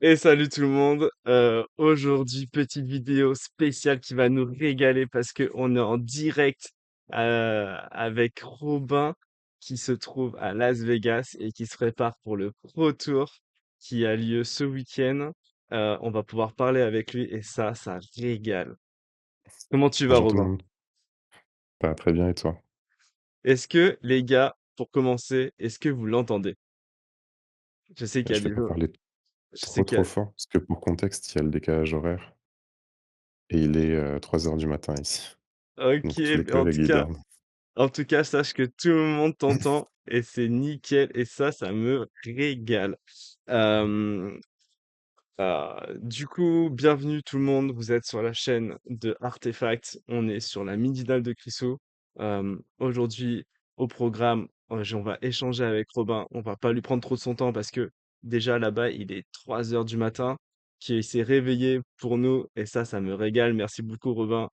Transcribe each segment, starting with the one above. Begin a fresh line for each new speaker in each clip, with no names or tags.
Et salut tout le monde. Aujourd'hui, petite vidéo spéciale qui va nous régaler parce que on est en direct avec Robin qui se trouve à Las Vegas et qui se prépare pour le Pro Tour qui a lieu ce week-end. On va pouvoir parler avec lui et ça régale. Comment tu vas,
Bonjour tout le
Robin?
monde. Bah, très bien et toi?
Est-ce que les gars, pour commencer, est-ce que vous l'entendez? Je sais qu'il y a
Je vais
des
pas
gens,
parler
je sais
trop,
qu'il y
trop
a...
fort parce que pour contexte, il y a le décalage horaire et il est, 3 heures du matin ici.
Ok,
Donc tous les
mais en tout
collègues, ils
cas,
dorment.
sache que tout le monde t'entend et c'est nickel et ça me régale. Hem, du coup, bienvenue tout le monde, vous êtes sur la chaîne de Artefact, on est sur la midinale de Crissot. Aujourd'hui, au programme, on va échanger avec Robin, on va pas lui prendre trop de son temps parce que déjà là-bas, il est 3 heures du matin, qu'il s'est réveillé pour nous et ça me régale. Merci beaucoup Robin.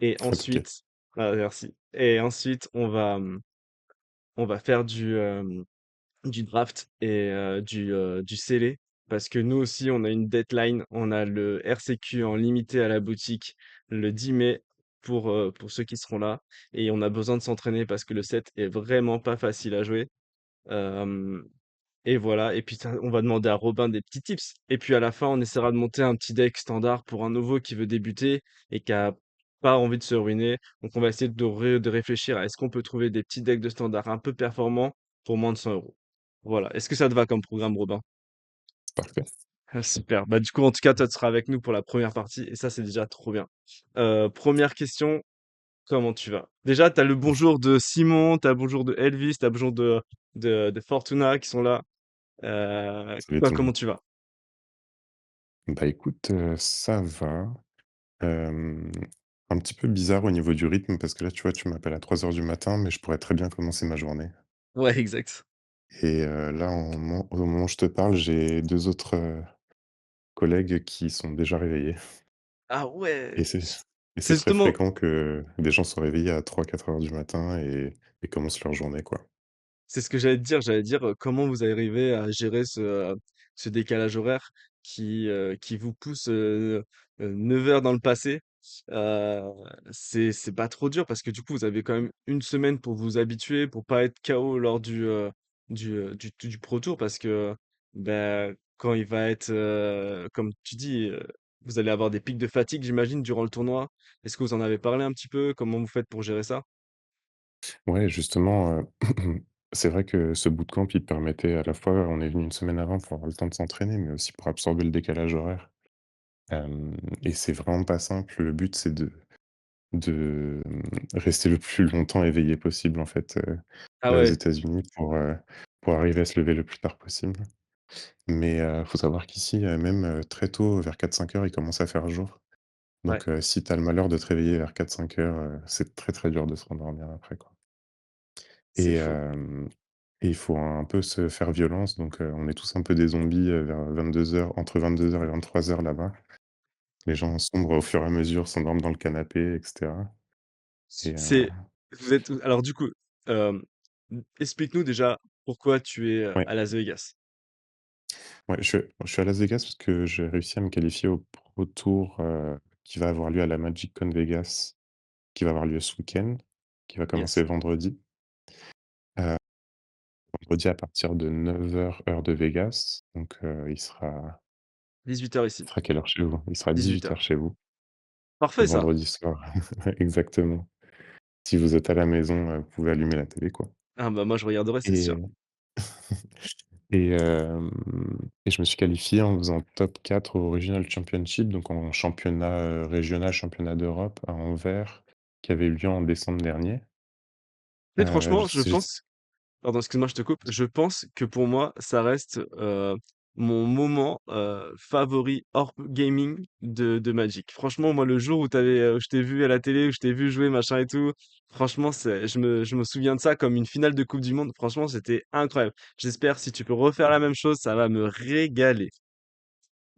Et
Pas de
ensuite, merci. Et ensuite, on va faire du draft et du scellé parce que nous aussi, on a une deadline. On a le RCQ en limité à la boutique le 10 mai pour ceux qui seront là. Et on a besoin de s'entraîner parce que le set est vraiment pas facile à jouer. Euh, et voilà. Et puis, on va demander à Robin des petits tips. Et puis, à la fin, on essaiera de monter un petit deck standard pour un nouveau qui veut débuter et qui a pas envie de se ruiner. Donc, on va essayer de réfléchir à est-ce qu'on peut trouver des petits decks de standard un peu performants pour moins de 100 euros. Voilà. Est-ce que ça te va comme programme, Robin?
parfait.
Ah, super. Bah, du coup, en tout cas, toi, tu seras avec nous pour la première partie et ça, c'est déjà trop bien. Première question, comment tu vas? Déjà, tu as le bonjour de Simon, tu as le bonjour de Elvis, tu as le bonjour de Fortuna qui sont là.
Salut
Toi,
tout le
comment
monde.
tu vas?
Bah, écoute, ça va. Hem, un petit peu bizarre au niveau du rythme parce que là, tu vois, tu m'appelles à 3 heures du matin, mais je pourrais très bien commencer ma journée
Ouais, exact.
et là, au moment où je te parle, j'ai 2 autres, collègues qui sont déjà réveillés
Ah ouais!
et c'est
C'est
très
justement,
fréquent que des gens soient réveillés à 3, 4 heures du matin et commencent leur journée, quoi.
c'est ce que j'allais te dire. J'allais dire, comment vous arrivez à gérer ce décalage horaire qui vous pousse, 9 heures dans le passé? Heu, c'est pas trop dur parce que du coup, vous avez quand même une semaine pour vous habituer, pour pas être KO lors du Pro Tour parce que, bah, quand il va être, comme tu dis, vous allez avoir des pics de fatigue, j'imagine, durant le tournoi. Est-ce que vous en avez parlé un petit peu? Comment vous faites pour gérer ça?
Ouais, justement, c'est vrai que ce bootcamp, il permettait à la fois on est venu une semaine avant pour avoir le temps de s'entraîner, mais aussi pour absorber le décalage horaire. Et c'est vraiment pas simple. Le but, c'est de rester le plus longtemps éveillé possible, en fait,
Ah
là, aux
ouais,
États-Unis pour arriver à se lever le plus tard possible. Mais, faut savoir qu'ici, même, très tôt, vers 4, 5 heures, il commence à faire jour.
ouais,
Donc, si tu as le malheur de te réveiller vers 4, 5 heures, c'est très, très dur de se rendormir après, quoi.
c'est
Et
fou.
et il faut un peu se faire violence, donc on est tous un peu des zombies, vers 22 heures, entre 22 heures et 23 heures là-bas. Les gens sombrent au fur et à mesure, s'endorment dans le canapé et cetera et
C'est vous êtes alors du coup, hem, explique-nous déjà pourquoi tu es,
ouais,
à Las Vegas?
ouais, je suis à Las Vegas parce que j'ai réussi à me qualifier au Pro Tour, qui va avoir lieu à la MagicCon Vegas, qui va avoir lieu ce week-end, qui va commencer
Yes,
vendredi. Heu, vendredi à partir de 9 heures heure de Vegas, donc
dix-huit heures
il
ici,
sera quelle heure chez vous? Il sera 18 heures
18 heures.
chez vous, le
Parfait ça!
vendredi soir. Exactement. Si vous êtes à la maison, vous pouvez allumer la télé, quoi.
Ah bah, moi je regarderai, c'est sûr.
Et et je me suis qualifié en faisant top 4 au Regional Championship, donc en championnat, régional, championnat d'Europe à Anvers, qui avait eu lieu en décembre dernier.
Tu sais franchement, je
Je
pense, pardon, excuse-moi, je te coupe. Je pense que pour moi, ça reste, mon moment, favori hors gaming de Magic. Franchement, moi, le jour où je t'ai vu à la télé, où je t'ai vu jouer, machin et tout, franchement, je me souviens de ça comme une finale de coupe du monde. Franchement, c'était incroyable. J'espère si tu peux refaire la même chose, ça va me régaler.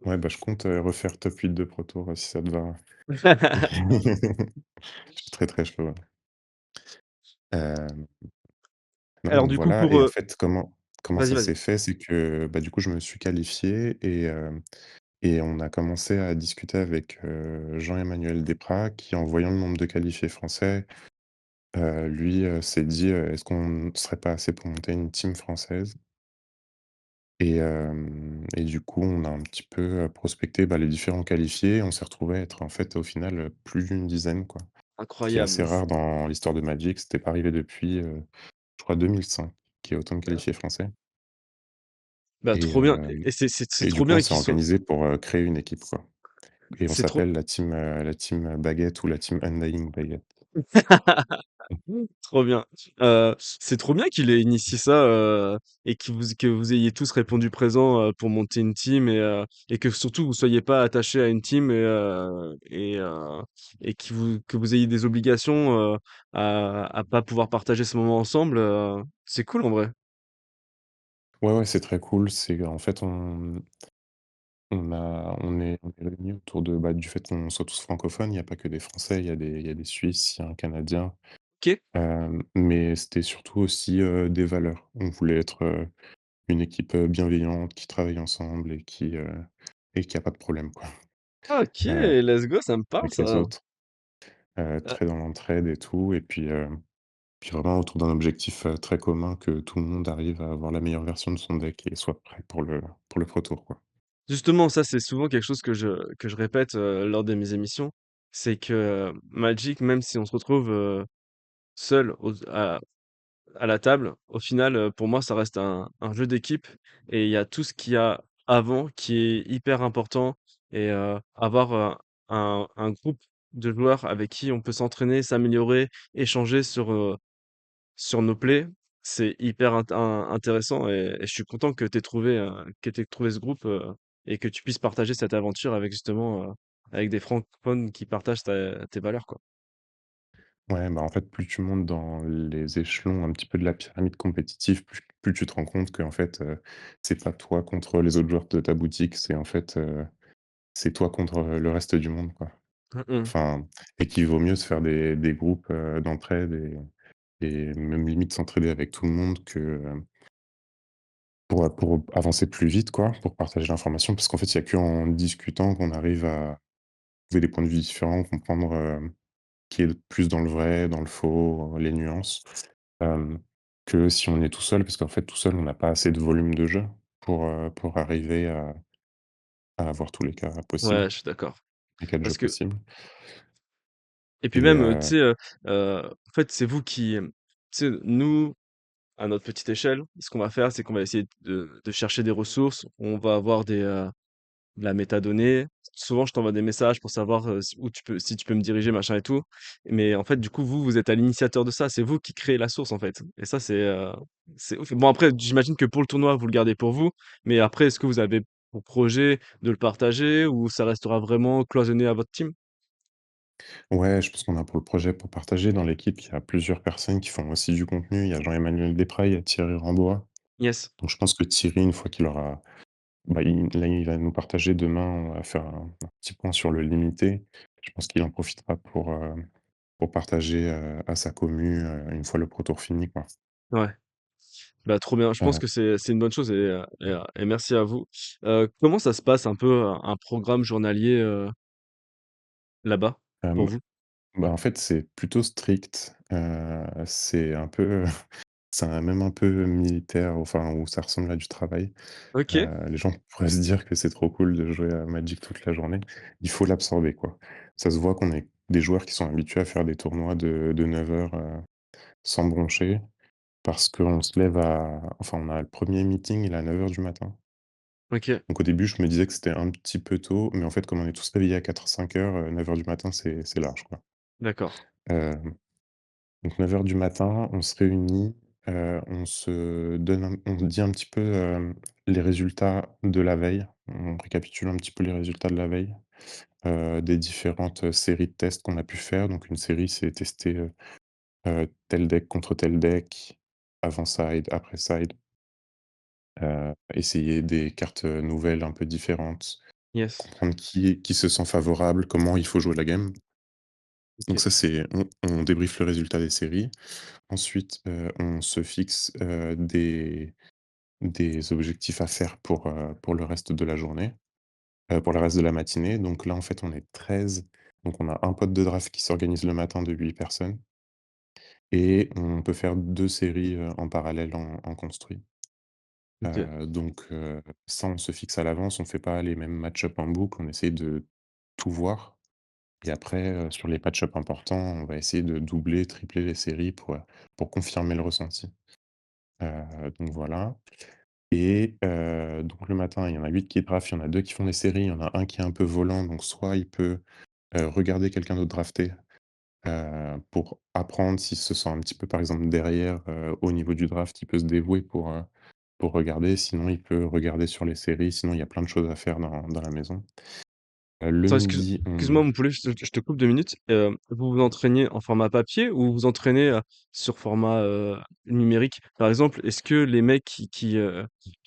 Ouais, bah, je compte, refaire top 8 de Pro Tour, si ça te va. Je suis très, très chaud, ouais. Hem, non,
Alors
donc
du coup
voilà et en fait, comment comment
Vas-y,
ça
vas-y.
s'est fait, c'est que, bah, du coup, je me suis qualifié et on a commencé à discuter avec, Jean-Emmanuel Desprats qui, en voyant le nombre de qualifiés français, lui, s'est dit: «Est-ce qu'on ne serait pas assez pour monter une team française?» Et du coup, on a un petit peu, prospecté, bah, les différents qualifiés. On s'est retrouvés à être, en fait, au final, plus d'une dizaine, quoi. Ce qui est assez
Incroyable.
rare dans l'histoire de Magic. C'était pas arrivé depuis, je crois 2005 qu'il y ait autant de qualifiés français
Bah,
et
trop bien
hem
et c'est
et du
trop
coup, on
bien
s'est
qu'ils soient
organisé pour, créer une équipe, quoi et on
c'est trop
s'appelle la team Baguette ou la team Undying Baguette.
trop bien. C'est trop bien qu'il ait initié ça, et que vous ayez tous répondu présent, pour monter une team et que surtout vous soyez pas attachés à une team et que vous ayez des obligations, à pas pouvoir partager ce moment ensemble, c'est cool en vrai.
Ouais, ouais, c'est très cool. C'est en fait, on est réunis autour de, bah, du fait qu'on soit tous francophones. Il y a pas que des Français, il y a des Suisses, il y a un Canadien.
OK.
Mais c'était surtout aussi, des valeurs. On voulait être, une équipe, bienveillante, qui travaille ensemble et qui a pas de problème, quoi,
OK,
heu,
let's go, ça me parle
avec les
ça.
autres.
Heu,
Très dans l'entraide et tout et puis vraiment autour d'un objectif, très commun que tout le monde arrive à avoir la meilleure version de son deck et soit prêt pour le Pro Tour, quoi.
Justement, ça c'est souvent quelque chose que je répète, lors de mes émissions, c'est que Magic, même si on se retrouve, seul à la table, au final, pour moi, ça reste un jeu d'équipe et il y a tout ce qu'il y a avant qui est hyper important et avoir, un groupe de joueurs avec qui on peut s'entraîner, s'améliorer, échanger sur nos plays, c'est hyper intéressant et je suis content que tu trouvé ce groupe, et que tu puisses partager cette aventure avec justement, avec des francophones qui partagent tes valeurs, quoi.
Ouais, bah, en fait, plus tu montes dans les échelons un petit peu de la pyramide compétitive, plus tu te rends compte qu'en fait, c'est pas toi contre les autres joueurs de ta boutique, c'est en fait, c'est toi contre, le reste du monde, quoi.
Mmh mh.
Enfin et qu'il vaut mieux se faire des groupes, d'entraide et même limite s'entraider avec tout le monde que, pour avancer plus vite, quoi, pour partager l'information. Parce qu'en fait, il y a qu'en discutant qu'on arrive à trouver des points de vue différents, comprendre, qui est plus dans le vrai, dans le faux, les nuances, hem, que si on est tout seul. Parce qu'en fait, tout seul, on n'a pas assez de volume de jeu pour arriver à avoir tous les cas
Ouais,
possibles,
je suis d'accord.
les cas de jeu
Parce que
possibles
et puis
et
même, tu sais, en fait, c'est vous qui, tu sais, nous, à notre petite échelle, ce qu'on va faire, c'est qu'on va essayer de chercher des ressources. On va avoir de la métadonnée. Souvent, je t'envoie des messages pour savoir, si tu peux me diriger, machin et tout. Mais en fait, du coup, vous êtes à l'initiateur de ça. C'est vous qui créez la source, en fait. Et ça, c'est ouf. Bon, après, j'imagine que pour le tournoi, vous le gardez pour vous. Mais après, est-ce que vous avez pour projet de le partager ou ça restera vraiment cloisonné à votre team?
ouais, je pense qu'on a pour le projet pour partager. Dans l'équipe, il y a plusieurs personnes qui font aussi du contenu. Il y a Jean-Emmanuel Desprats, il y a Thierry Rambois.
Yes.
Donc je pense que Thierry, une fois qu'il aura bah, il va nous partager demain, on va faire un petit point sur le limité. Je pense qu'il en profitera pour partager, à sa commu, une fois le pro tour fini, quoi.
Ouais. Bah, trop bien. Je pense
Heu,
que c'est une bonne chose et merci à vous. Comment ça se passe un peu un programme journalier, là-bas, pour
hem,
vous?
bah, en fait, c'est plutôt strict, c'est un peu c'est même un peu militaire, enfin, où ça ressemble à du travail.
OK,
Les gens pourraient se dire que c'est trop cool de jouer à Magic toute la journée. Il faut l'absorber, quoi. Ça se voit qu'on est des joueurs qui sont habitués à faire des tournois de 9 heures, sans broncher, parce qu'on se lève enfin, on a le premier meeting, il est à 9 heures du matin.
OK,
Donc au début, je me disais que c'était un petit peu tôt, mais en fait, comme on est tous réveillés à 4 5 heures, 9 heures du matin, c'est large, quoi.
d'accord.
Hem, donc 9 heures du matin, on se réunit, on dit un petit peu, les résultats de la veille. On récapitule un petit peu les résultats de la veille, des différentes, séries de tests qu'on a pu faire. Donc une série, c'est tester, tel deck contre tel deck, avant side, après side, essayer des cartes, nouvelles un peu différentes,
Yes.
comprendre qui se sent favorable, comment il faut jouer la game. Donc
OK.
ça, c'est on débriefe le résultat des séries. Ensuite, on se fixe, des objectifs à faire pour le reste de la journée, pour le reste de la matinée. Donc là, en fait, on est 13. Donc on a un pod de draft qui s'organise le matin de 8 personnes et on peut faire 2 séries, en parallèle en construit.
OK.
Ça, on se fixe à l'avance, on fait pas les mêmes match-up en boucle, on essaye de tout voir et après, sur les match-up importants, on va essayer de doubler, tripler les séries pour confirmer le ressenti. Donc voilà et donc le matin, il y en a 8 qui draftent, il y en a 2 qui font les séries, il y en a un qui est un peu volant, donc soit il peut, regarder quelqu'un d'autre drafter, pour apprendre s'il se sent un petit peu, par exemple, derrière, au niveau du draft, il peut se dévouer pour regarder, sinon il peut regarder sur les séries, sinon il y a plein de choses à faire dans la maison. Le
Attends,
midi,
excuse-moi
on
mon poulet, je te coupe 2 minutes. Vous vous entraînez en format papier ou vous vous entraînez, sur format, numérique? Par exemple, est-ce que les mecs qui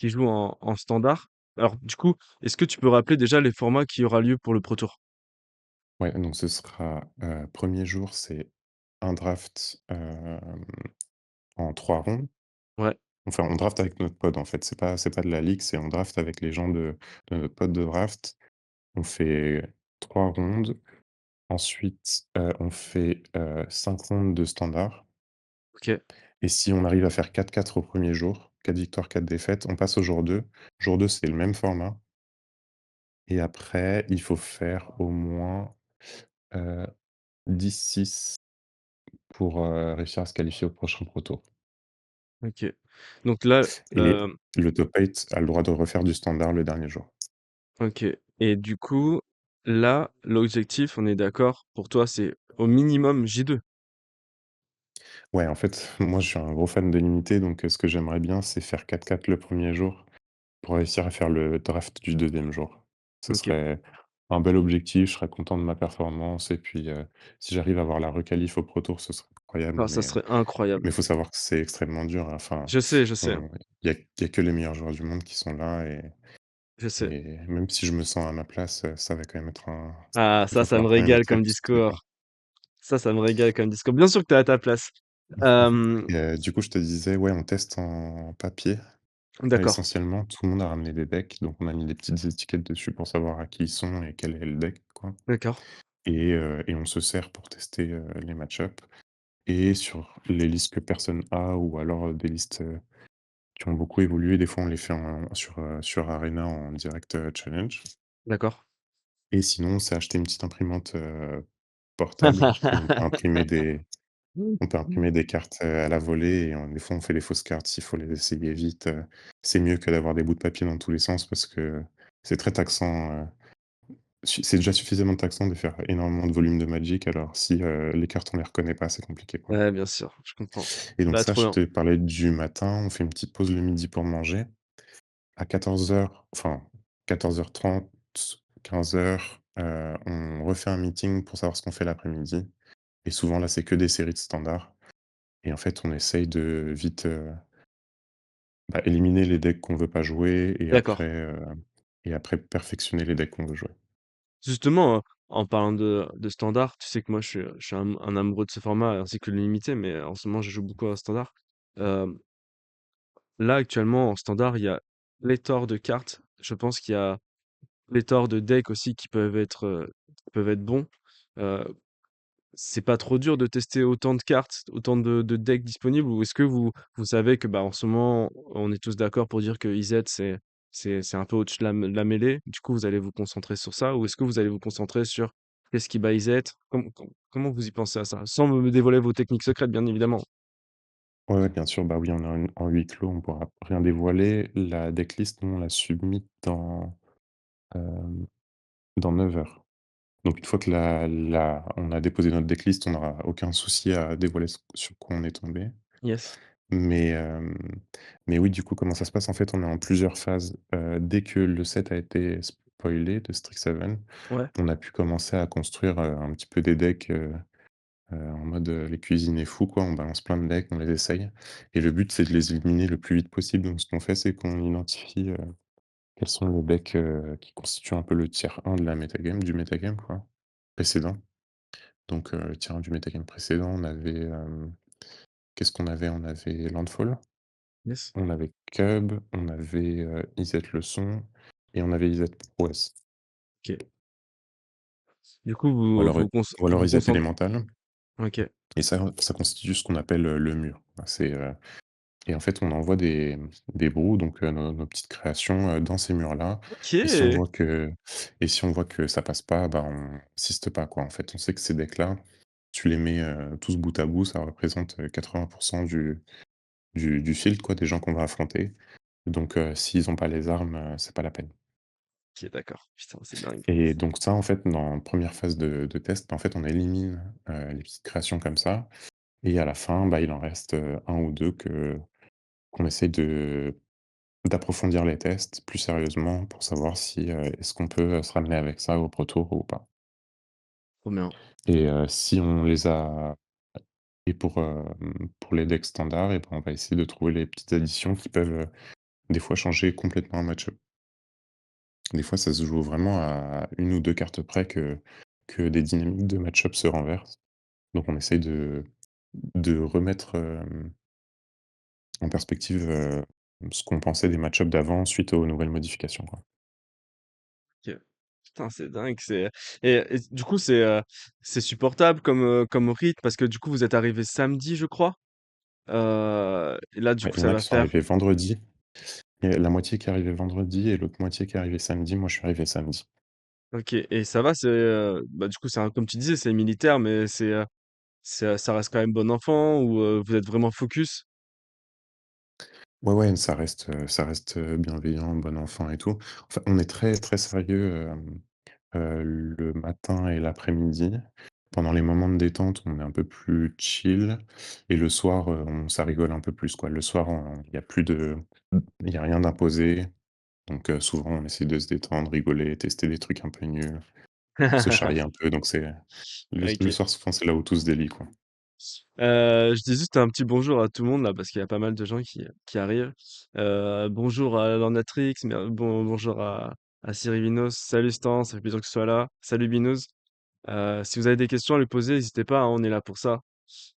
jouent en standard alors du coup, est-ce que tu peux rappeler déjà les formats qui aura lieu pour le Pro Tour?
ouais, donc ce sera, 1er jour, c'est un draft, en 3 rondes.
Ouais,
Enfin, on draft avec notre pod, en fait, c'est pas de la ligue, c'est on draft avec les gens de notre pod de draft. On fait 3 rondes. Ensuite, on fait, 5 rondes de standard
OK,
et si on arrive à faire 4-4 au premier jour, 4 victoires, 4 défaites, on passe au jour 2. Jour 2, c'est le même format et après, il faut faire au moins, heu, 10-6 pour, réussir à se qualifier au prochain Pro Tour
OK. Donc là,
et le top 8 a le droit de refaire du standard le dernier jour.
OK et du coup, là, l'objectif, on est d'accord, pour toi, c'est au minimum J2?
Ouais, en fait, moi, je suis un gros fan de limiter, donc ce que j'aimerais bien, c'est faire 4-4 le premier jour pour réussir à faire le draft du deuxième jour. Ce
OK.
serait un bel objectif, je serais content de ma performance et puis, si j'arrive à avoir la requalif au Pro Tour, ce serait incroyable,
Ah ça serait incroyable.
mais il faut savoir que c'est extrêmement dur, hein. Enfin,
Je sais,
on il y a que les meilleurs joueurs du monde qui sont là
je sais.
et même si je me sens à ma place, ça va quand même être un
Ah
il va
ça me
falloir quand même
régale
être très
comme
musclé, quoi.
discours. Ça me régale comme discours. Bien sûr que tu es à ta place. Hem,
Et du coup, je te disais, ouais, on teste en papier.
d'accord,
Essentiellement, tout le monde a ramené des decks, donc on a mis des petites étiquettes dessus pour savoir à qui ils sont et quel est le deck, quoi
d'accord,
et on se sert pour tester, les match-up et sur les listes que personne a ou alors, des listes, qui ont beaucoup évolué, des fois on les fait sur Arena en direct, challenge
d'accord.
et sinon on s'est acheté une petite imprimante, portable où on peut imprimer des cartes, à la volée et des fois on fait des fausses cartes s'il faut les essayer vite, c'est mieux que d'avoir des bouts de papier dans tous les sens parce que c'est très taxant, c'est déjà suffisamment taxant de faire énormément de volume de Magic, alors si, les cartes on les reconnaît pas, c'est compliqué, quoi
Ouais, bien sûr, je comprends.
et donc
Bah,
ça,
trop
je
bien.
te parlais du matin, on fait une petite pause le midi pour manger. À 14h, enfin 14h30, 15h, on refait un meeting pour savoir ce qu'on fait l'après-midi et souvent là, c'est que des séries de standards et en fait, on essaye de vite, éliminer les decks qu'on veut pas jouer
D'accord.
et après perfectionner les decks qu'on veut jouer.
Justement, en parlant de standard, tu sais que moi je suis un amoureux de ce format ainsi que le limité, mais en ce moment je joue beaucoup à standard. Hem, Là actuellement en standard, il y a pléthore de cartes. Je pense qu'il y a pléthore de decks aussi qui peuvent être bons. Heu, c'est pas trop dur de tester autant de cartes, autant de decks disponibles? Ou est-ce que vous savez que, bah, en ce moment, on est tous d'accord pour dire que IZ c'est un peu au-dessus de la mêlée, du coup, vous allez vous concentrer sur ça? Ou est-ce que vous allez vous concentrer sur qu'est-ce qui bat IZ? Comment vous y pensez à ça? Sans me dévoiler vos techniques secrètes, bien évidemment.
Ouais, ouais, bien sûr, bah, oui, on est en huis clos, on pourra rien dévoiler. La decklist, nous, on l'a submit hem, dans 9 heures. Donc une fois que la on a déposé notre decklist, on n'aura aucun souci à dévoiler sur quoi on est tombé.
Yes.
Mais, mais oui, du coup, comment ça se passe? En fait, on est en plusieurs phases. Dès que le set a été spoilé de Strixhaven,
Ouais,
on a pu commencer à construire, un petit peu des decks, en mode, les cuisiner fous, quoi. On balance plein de decks, on les essaye et le but, c'est de les éliminer le plus vite possible. Donc ce qu'on fait, c'est qu'on identifie, quels sont les decks, qui constituent un peu le tiers 1 de la métagame du métagame, quoi, précédent. Donc, le tiers 1 du métagame précédent, on avait, qu'est-ce qu'on avait? On avait Landfall.
Yes.
On avait Cub, on avait, IZ Leçon et on avait IZ Prouesse.
OK. Du coup,
Ou alors, ou alors
vous
IZ
concentrez.
Élémental
OK.
et ça constitue ce qu'on appelle, le mur. C'est, et en fait, on envoie des brous, donc nos petites créations, dans ces murs-là et si on
OK!
voit que ça passe pas, bah, on insiste pas, quoi. En fait, on sait que ces decks-là, tu les mets, tous bout à bout, ça représente, 80 du field, quoi, des gens qu'on va affronter. Donc s'ils ont pas les armes, c'est pas la peine.
OK, d'accord. Putain, c'est dingue.
Et donc ça, en fait, dans première phase de test, en fait, on élimine, les petites créations comme ça et à la fin, bah, il en reste, 1 ou 2 qu'on essaye d'approfondir les tests plus sérieusement pour savoir si, est-ce qu'on peut, se ramener avec ça au Pro Tour ou pas?
Trop bien.
Et si on les a et pour les decks standards et ben, on va essayer de trouver les petites additions qui peuvent, des fois changer complètement un match-up. Des fois, ça se joue vraiment à une ou 2 cartes près que des dynamiques de match-up se renversent. Donc on essaye de remettre, en perspective, ce qu'on pensait des match-ups d'avant suite aux nouvelles modifications, quoi.
OK. Putain, c'est dingue, et du coup, c'est supportable comme, comme rythme parce que du coup, vous êtes arrivé samedi, je crois? Et là, du
Ouais,
coup,
il y en
ça
a
va
qui sont
faire
arrivés vendredi. Il y a la moitié qui est arrivée vendredi et l'autre moitié qui est arrivée samedi. Moi, je suis arrivé samedi.
OK, et ça va, bah, du coup, c'est un comme tu disais, c'est militaire, mais ça reste quand même bon enfant ou, vous êtes vraiment focus?
Ouais, ouais, ça reste, bienveillant, bon enfant et tout. Enfin, on est très, très sérieux, le matin et l'après-midi. Pendant les moments de détente, on est un peu plus chill et le soir, ça rigole un peu plus, quoi. Le soir, il y a rien d'imposé, donc souvent, on essaie de se détendre, rigoler, tester des trucs un peu nuls, se charrier un peu, donc c'est le
OK.
soir, souvent, c'est là où tout se délie, quoi.
Je dis juste un petit bonjour à tout le monde là, parce qu'il y a pas mal de gens qui arrivent. Bonjour à Lornatrix, bonjour à Cyril salut Stan, ça fait plaisir que tu sois là. Salut Binous. Si vous avez des questions à lui poser, n'hésitez pas, hein, on est là pour ça.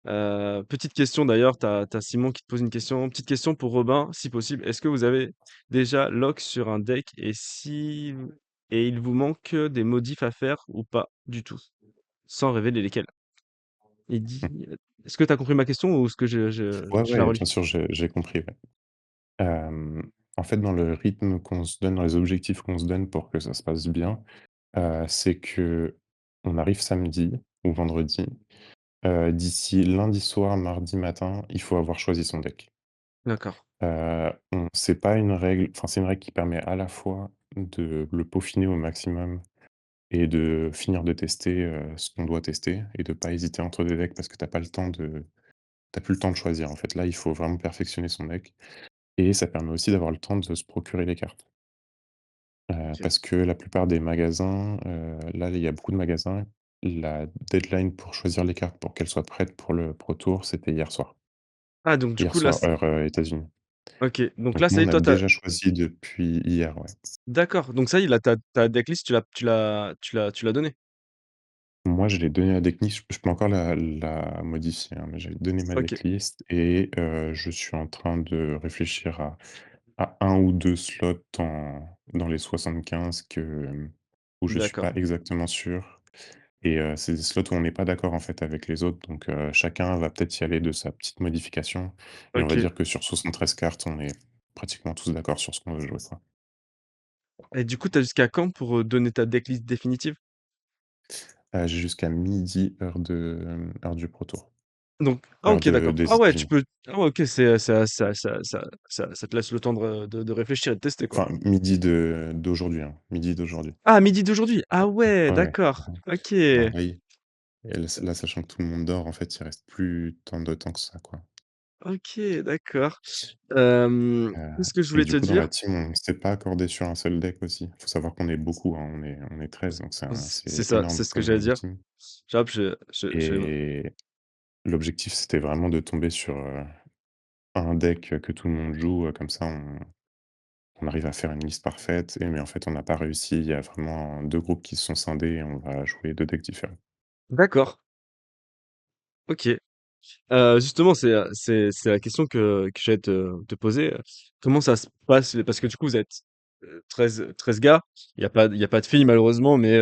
Petite question d'ailleurs, t'as Simon qui te pose une question. Petite question pour Robin, si possible. Est-ce que vous avez déjà lock sur un deck et il vous manque des modifs à faire ou pas du tout? Sans révéler lesquels. Il dit, est-ce que tu as compris ma question ou est-ce que
Ouais,
je la
ouais,
relis?
bien sûr, j'ai compris, ouais. En fait, dans le rythme qu'on se donne, dans les objectifs qu'on se donne pour que ça se passe bien, c'est qu'on arrive samedi ou vendredi, d'ici lundi soir, mardi matin, il faut avoir choisi son deck.
D'accord.
C'est pas une règle, enfin, c'est une règle qui permet à la fois de le peaufiner au maximum et de finir de tester, ce qu'on doit tester et de pas hésiter entre des decks parce que t'as plus le temps de choisir, en fait. Là, il faut vraiment perfectionner son deck et ça permet aussi d'avoir le temps de se procurer les cartes.
OK.
Parce que la plupart des magasins, là, il y a beaucoup de magasins, la deadline pour choisir les cartes pour qu'elles soient prêtes pour le Pro Tour, c'était hier soir.
Ah donc du
Hier
coup là
soir,
c
heure, États-Unis.
OK, donc
Donc
là
nous,
ça y est,
on a
toi tu
déjà choisi depuis hier, ouais.
d'accord, donc ça y est, là ta decklist tu l'as donnée?
Moi, je l'ai donné à Decnis, je peux encore la modifier, hein, mais j'ai donné ma
OK,
decklist et je suis en train de réfléchir à 1 ou 2 slots dans les 75 où je suis pas
d'accord.
exactement sûr. Et c'est des slots où on n'est pas d'accord, en fait, avec les autres, donc chacun va peut-être y aller de sa petite modification et on va
OK,
dire que sur 73 cartes, on est pratiquement tous d'accord sur ce qu'on veut jouer, quoi.
et du coup, tu as jusqu'à quand pour, donner ta decklist définitive?
J'ai jusqu'à midi, heure du Pro Tour,
Donc ah
heure
OK, d'accord.
des
Ah ouais, tu
États-Unis.
peux ah ouais, OK, ça te laisse le temps de réfléchir et de tester, quoi.
Enfin, midi d'aujourd'hui, hein, midi d'aujourd'hui.
Ah, midi d'aujourd'hui? Ah ouais,
Ouais, ouais.
d'accord.
Mmh.
OK.
Ouais, là, là, sachant que tout le monde dort, en fait, il reste plus tant de temps que ça, quoi.
OK, d'accord.
Heu
Qu'est-ce que je
et
voulais
du
te
coup, dans
dire?
la team, on s'est pas accordé sur un seul deck aussi. Faut savoir qu'on est beaucoup, hein, on est 13, donc
C'est
c'est
ça, c'est
énorme
ce que
comme
j'allais
nombre de
dire.
teams
Hop, je vais
et l'objectif, c'était vraiment de tomber sur, un deck, que tout le monde joue, comme ça on arrive à faire une liste parfaite et mais en fait, on n'a pas réussi. Il y a vraiment 2 groupes qui se sont scindés et on va jouer 2 decks différents.
d'accord, OK. Justement, c'est la question que j'allais te poser. Comment ça se passe? Parce que du coup, vous êtes 13 gars. Il y a pas de filles malheureusement, mais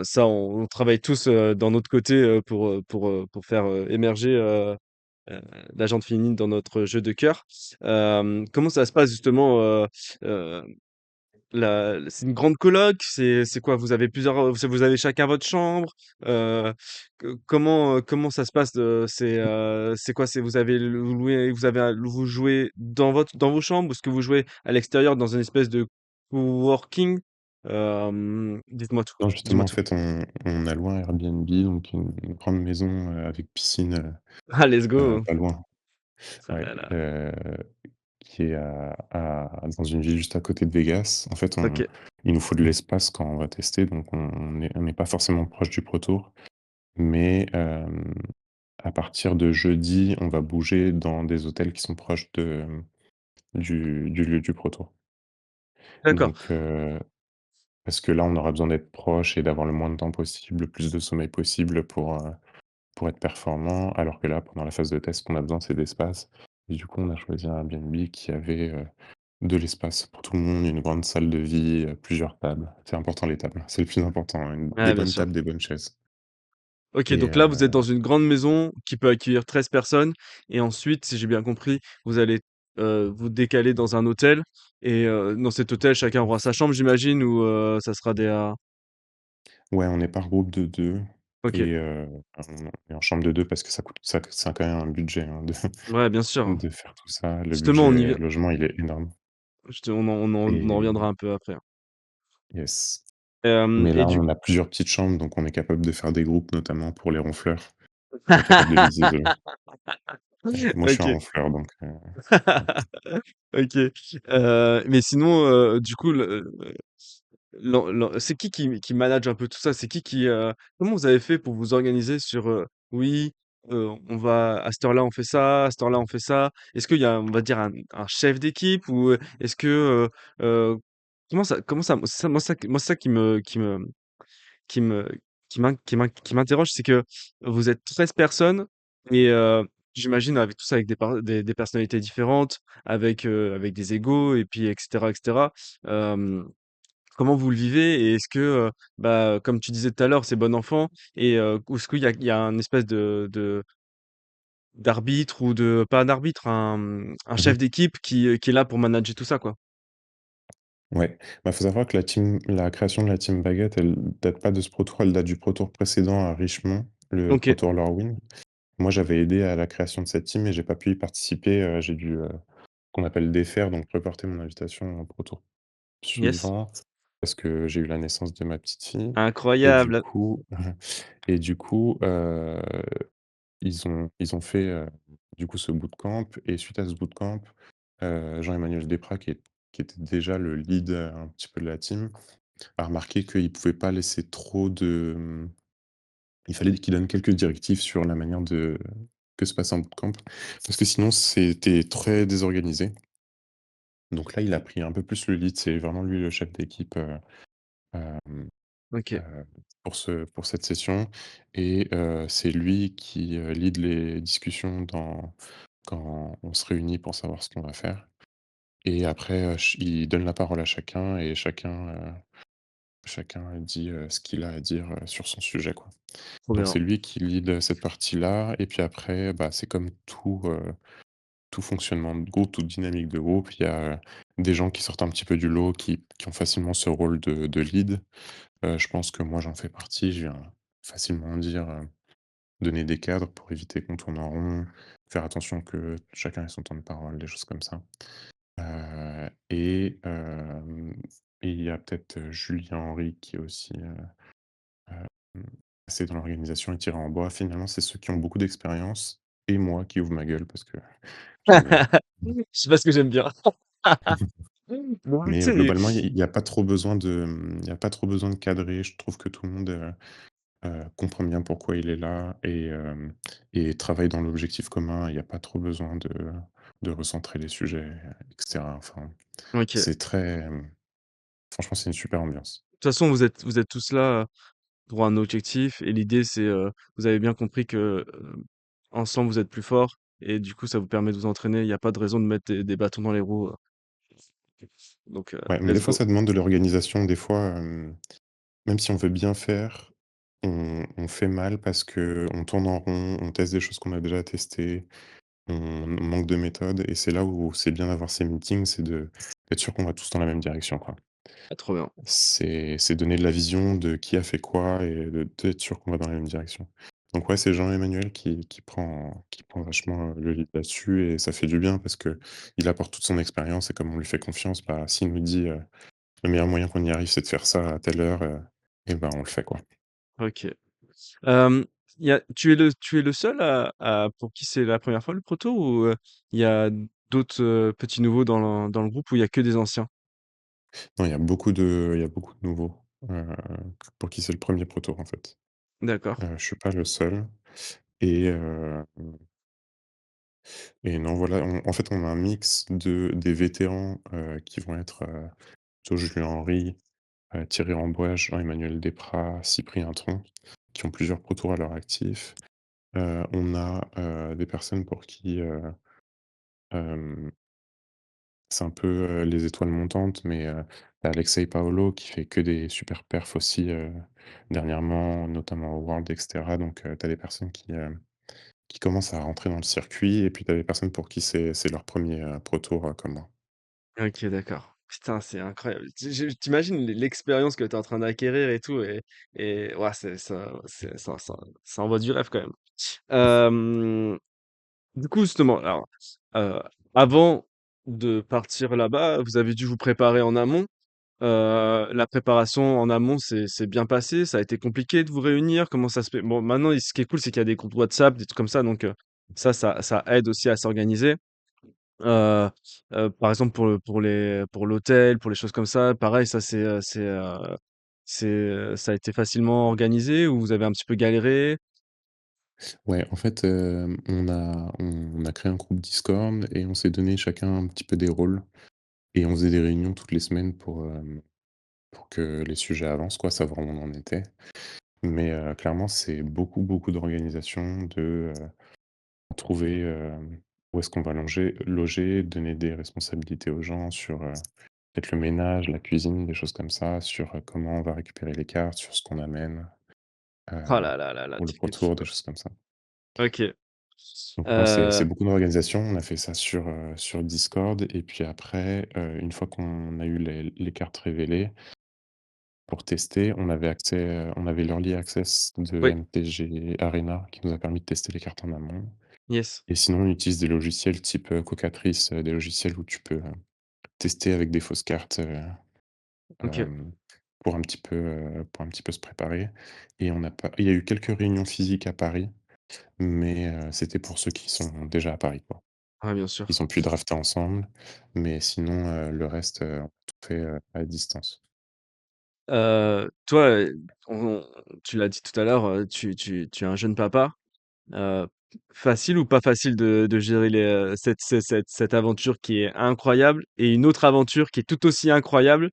ça, on travaille tous dans notre côté pour faire émerger euh, l'agent féminine dans notre jeu de cœur. Comment ça se passe justement euh, c'est une grande coloc? C'est quoi? Vous avez vous avez chacun votre chambre? Heu, comment ça se passe, c'est quoi? Vous avez loué vous jouez dans vos chambres? Ou est-ce que vous jouez à l'extérieur dans une espèce de coworking? Dites-moi tout,
Non,
dis-moi
justement, en
tout.
fait, on a loué un Airbnb, donc une grande maison, avec piscine,
Ah let's go!
pas loin.
Ah
Ouais,
là là.
qui est dans une ville juste à côté de Vegas. En fait,
OK,
il nous faut de l'espace quand on va tester, donc on n'est pas forcément proche du Pro Tour. Mais, à partir de jeudi, on va bouger dans des hôtels qui sont proches du lieu du Pro Tour.
d'accord.
Donc, parce que là, on aura besoin d'être proche et d'avoir le moins de temps possible, le plus de sommeil possible pour être performant. Alors que là, pendant la phase de test, ce qu'on a besoin, c'est d'espace. Et du coup, on a choisi un Airbnb qui avait, de l'espace pour tout le monde, une grande salle de vie, plusieurs tables. C'est important les tables, c'est le plus important, hein, des
Ouais, bien
bonnes
sûr.
tables, des bonnes chaises.
OK,
Et
donc là, vous êtes dans une grande maison qui peut accueillir 13 personnes et ensuite, si j'ai bien compris, vous allez, vous décaler dans un hôtel et dans cet hôtel, chacun aura sa chambre, j'imagine? Ou ça sera
ouais, on est par groupe de 2
OK.
et on est en chambre de 2 parce que ça a quand même un budget, hein, de
Ouais, bien sûr.
de faire tout ça. Le
Justement, on y
budget
vient
logement, il est énorme
on en reviendra
et
un peu après.
yes.
Hem
Mais
et
là,
du
on a plusieurs petites chambres, donc on est capable de faire des groupes, notamment pour les ronfleurs. On est capable de les isoler. Moi, je suis un
OK.
ronfleur, donc ouais.
OK. Mais sinon, du coup, c'est qui manage un peu tout ça? C'est qui, comment vous avez fait pour vous organiser sur, oui, on va à cette heure-là, on fait ça, à cette heure-là, on fait ça? Est-ce qu'il y a, on va dire, un chef d'équipe ou, est-ce que, comment ça moi, c'est ça qui me qui m'interroge, c'est que vous êtes 13 personnes et j'imagine avec tous ça avec des personnalités différentes, avec des égos et puis et cetera. Hem, Comment vous le vivez et est-ce que, bah, comme tu disais tout à l'heure, c'est bon enfant et ou est-ce qu'il y a un espèce d'arbitre ou de pas un arbitre, un
Mmh.
chef d'équipe qui est là pour manager tout ça, quoi?
Ouais, bah, faut savoir que la création de la team Baguette, elle date pas de ce Pro Tour, elle date du Pro Tour précédent à Richmond, le Pro
OK.
Tour Lorwin. Moi, j'avais aidé à la création de cette team et j'ai pas pu y participer, j'ai dû, qu'on appelle défaire, donc reporter mon invitation au Pro Tour
Yes.
suivant parce que j'ai eu la naissance de ma petite fille et du
Incroyable.
coup et du coup, ils ont fait, du coup, ce bootcamp et suite à ce bootcamp, Jean-Emmanuel Desprats qui était déjà le lead, un petit peu de la team, a remarqué qu'il pouvait pas laisser trop de, il fallait qu'il donne quelques directives sur la manière de que se passe un bootcamp parce que sinon c'était très désorganisé. Donc là, il a pris un peu plus le lead, c'est vraiment lui le chef d'équipe, hem,
OK.
heu, pour cette session et c'est lui qui, lead les discussions quand on se réunit pour savoir ce qu'on va faire et après, il donne la parole à chacun et chacun dit, ce qu'il a à dire, sur son sujet, quoi.
Trop
Donc
bien.
c'est lui qui lead, cette partie-là et puis après, bah, c'est comme tout fonctionnement de groupe, toute dynamique de groupe. Il y a, des gens qui sortent un petit peu du lot, qui ont facilement ce rôle de lead. Je pense que moi j'en fais partie. Je viens facilement dire, donner des cadres pour éviter qu'on tourne en rond, faire attention que chacun ait son temps de parole, des choses comme ça. Et il y a peut-être, Julien Henry qui est aussi, hem, assez dans l'organisation et tiré en bois. Finalement, c'est ceux qui ont beaucoup d'expérience et moi qui ouvre ma gueule parce que j'aime bien.
C'est pas ce que j'aime bien. Bon, tu
Mais
sais,
globalement, il y a pas trop besoin de, il y a pas trop besoin de cadrer. Je trouve que tout le monde, comprend bien pourquoi il est là et travaille dans l'objectif commun. Il y a pas trop besoin de recentrer les sujets, et cetera. Enfin,
OK. De
c'est très, franchement, c'est une super ambiance.
toute façon, vous êtes tous là, pour un objectif et l'idée c'est, vous avez bien compris que, ensemble vous êtes plus forts et du coup ça vous permet de vous entraîner. Il y a pas de raison de mettre des bâtons dans les roues, donc
Ouais, mais des
let's
fois,
go.
ça demande de l'organisation. Des fois, même si on veut bien faire, on fait mal parce qu'on tourne en rond, on teste des choses qu'on a déjà testées, on manque de méthode et c'est là où c'est bien d'avoir ces meetings, c'est d'être sûr qu'on va tous dans la même direction, quoi.
Ah trop bien.
C'est donner de la vision de qui a fait quoi et d'être sûr qu'on va dans la même direction. Donc ouais, c'est Jean-Emmanuel qui prend vachement, le lead là-dessus et ça fait du bien parce que il apporte toute son expérience et comme on lui fait confiance, bah, s'il nous dit, «Le meilleur moyen qu'on y arrive, c'est de faire ça à telle heure», et ben, on le fait, quoi.
OK. Hem, tu es le seul à pour qui c'est la première fois le proto ou, il y a d'autres, petits nouveaux dans le groupe où il y a que des anciens?
Non, il y a beaucoup de nouveaux, heu, pour qui c'est le premier er pro tour, en fait.
D'accord,
Je suis pas le seul et non, voilà, en fait, on a un mix des vétérans, qui vont être, plutôt Julien Henry, Thierry Ambouage, Jean-Emmanuel Desprats, Cyprien Tron, qui ont plusieurs pro tours à leur actif. On a, des personnes pour qui, hem, c'est un peu, les étoiles montantes, mais tu Alexei Paolo qui fait que des super perfs aussi, dernièrement, notamment au World et cetera. Donc tu as des personnes qui commencent à rentrer dans le circuit et puis tu as des personnes pour qui c'est leur premier er pro tour, comme moi.
OK, d'accord. Putain, c'est incroyable. Tu l'expérience que tu es en train d'acquérir et tout et ouais, ça envoie du rêve quand même. Hem, du coup, justement, alors, heu, avant de partir là-bas, vous avez dû vous préparer en amont. La préparation en amont, c'est bien passé? Ça a été compliqué de vous réunir? Comment ça se fait? Bon, maintenant, ce qui est cool, c'est qu'il y a des groupes WhatsApp, des trucs comme ça, donc ça aide aussi à s'organiser. Heu par exemple, pour l'hôtel, pour les choses comme ça, pareil, ça ça a été facilement organisé ou vous avez un petit peu galéré?
Ouais, en fait, on a créé un groupe Discord et on s'est donné chacun un petit peu des rôles et on faisait des réunions toutes les semaines pour que les sujets avancent quoi, savoir où on en était. Mais clairement, c'est beaucoup, beaucoup d'organisation, trouver, où est-ce qu'on va loger, donner des responsabilités aux gens sur, peut-être le ménage, la cuisine, des choses comme ça, sur, comment on va récupérer les cartes, sur ce qu'on amène, heu,
Oh là là là là,
pour le
truc de fou,
retour, des
quoi.
choses comme ça.
OK.
Donc non, c'est
Heu,
beaucoup d'organisation. On a fait ça sur Discord et puis après, une fois qu'on a eu les cartes révélées, pour tester, on avait l'early access de
oui,
MTG Arena qui nous a permis de tester les cartes en amont
yes,
et sinon on utilise des logiciels type, Cocatrice, des logiciels où tu peux, tester avec des fausses cartes,
OK.
hem, pour un petit peu se préparer et on n'a pas il y a eu quelques réunions physiques à Paris, mais c'était pour ceux qui sont déjà à Paris, quoi.
Ouais, bien sûr.
Ils ont pu drafter ensemble, mais sinon, le reste, on a tout fait, à distance.
Toi, on tu l'as dit tout à l'heure, tu es un jeune papa. Heu, facile ou pas facile de gérer cette aventure qui est incroyable et une autre aventure qui est tout aussi incroyable,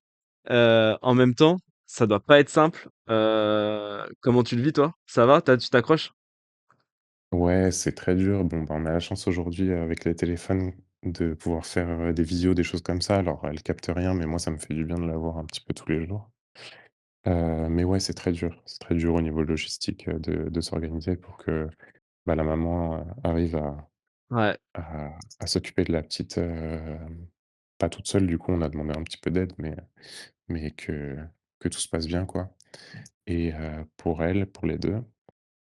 en même temps? Ça doit pas être simple. Comment tu le vis toi? Ça va? Tu t'accroches?
Ouais, c'est très dur. Bon, bah, on a la chance aujourd'hui, avec les téléphones, de pouvoir faire, des visios, des choses comme ça. Alors, elle capte rien, mais moi, ça me fait du bien de la voir un petit peu tous les jours. Mais ouais, c'est très dur. C'est très dur au niveau logistique, de s'organiser pour que, bah, la maman, arrive
Ouais,
à s'occuper de la petite, pas toute seule, du coup, on a demandé un petit peu d'aide, mais que tout se passe bien, quoi et pour elle, pour les 2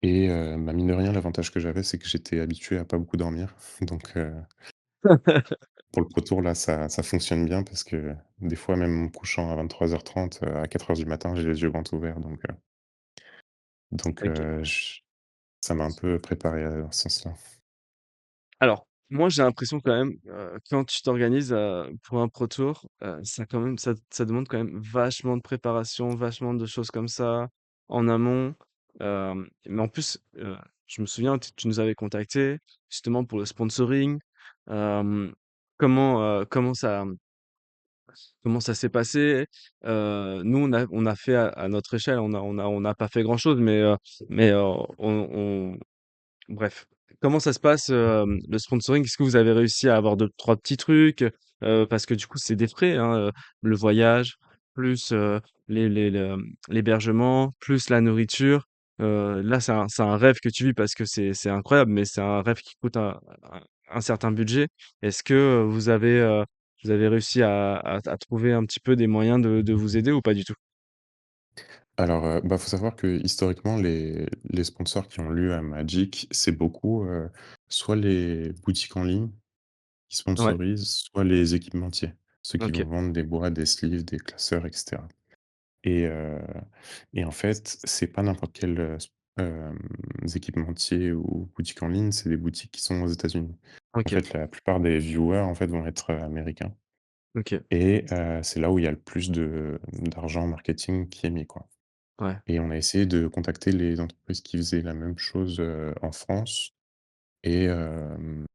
et bah, mine de rien, l'avantage que j'avais, c'est que j'étais habitué à pas beaucoup dormir. Donc pour le retour, là, ça fonctionne bien parce que des fois, même en me couchant à 23:30, à 4:00 du matin, j'ai les yeux grands ouverts donc
OK.
j ça m'a un peu préparé, dans ce sens-là.
Alors, moi, j'ai l'impression quand même, quand tu t'organises, pour un pro tour, ça quand même ça demande quand même vachement de préparation, vachement de choses comme ça en amont. Mais en plus, je me souviens, tu nous avais contactés justement pour le sponsoring. Hem, comment ça s'est passé? Nous, on a fait à notre échelle, on n'a pas fait grand chose, mais, on Bref, comment ça se passe, le sponsoring? Est-ce que vous avez réussi à avoir 2-3 petits trucs? Parce que du coup, c'est des frais, hein, le voyage, plus, l'hébergement, plus la nourriture. Là, c'est un rêve que tu vis parce que c'est incroyable, mais c'est un rêve qui coûte un certain budget. Est-ce que, vous avez réussi à trouver un petit peu des moyens de vous aider ou pas du tout?
Alors, bah, faut savoir que historiquement, les sponsors qui ont lieu à Magic, c'est beaucoup, soit les boutiques en ligne qui
Ouais,
sponsorisent, soit les équipementiers. Ceux qui
OK,
vont vendre des boîtes, des sleeves, des classeurs et cetera. Et heu et en fait, c'est pas n'importe quel, équipementier ou boutique en ligne, c'est des boutiques qui sont aux États-Unis. En
OK,
fait, la plupart des viewers, en fait, vont être, américains
OK,
et c'est là où il y a le plus d'argent marketing qui est mis, quoi.
ouais,
Et on a essayé de contacter les entreprises qui faisaient la même chose, en France et hem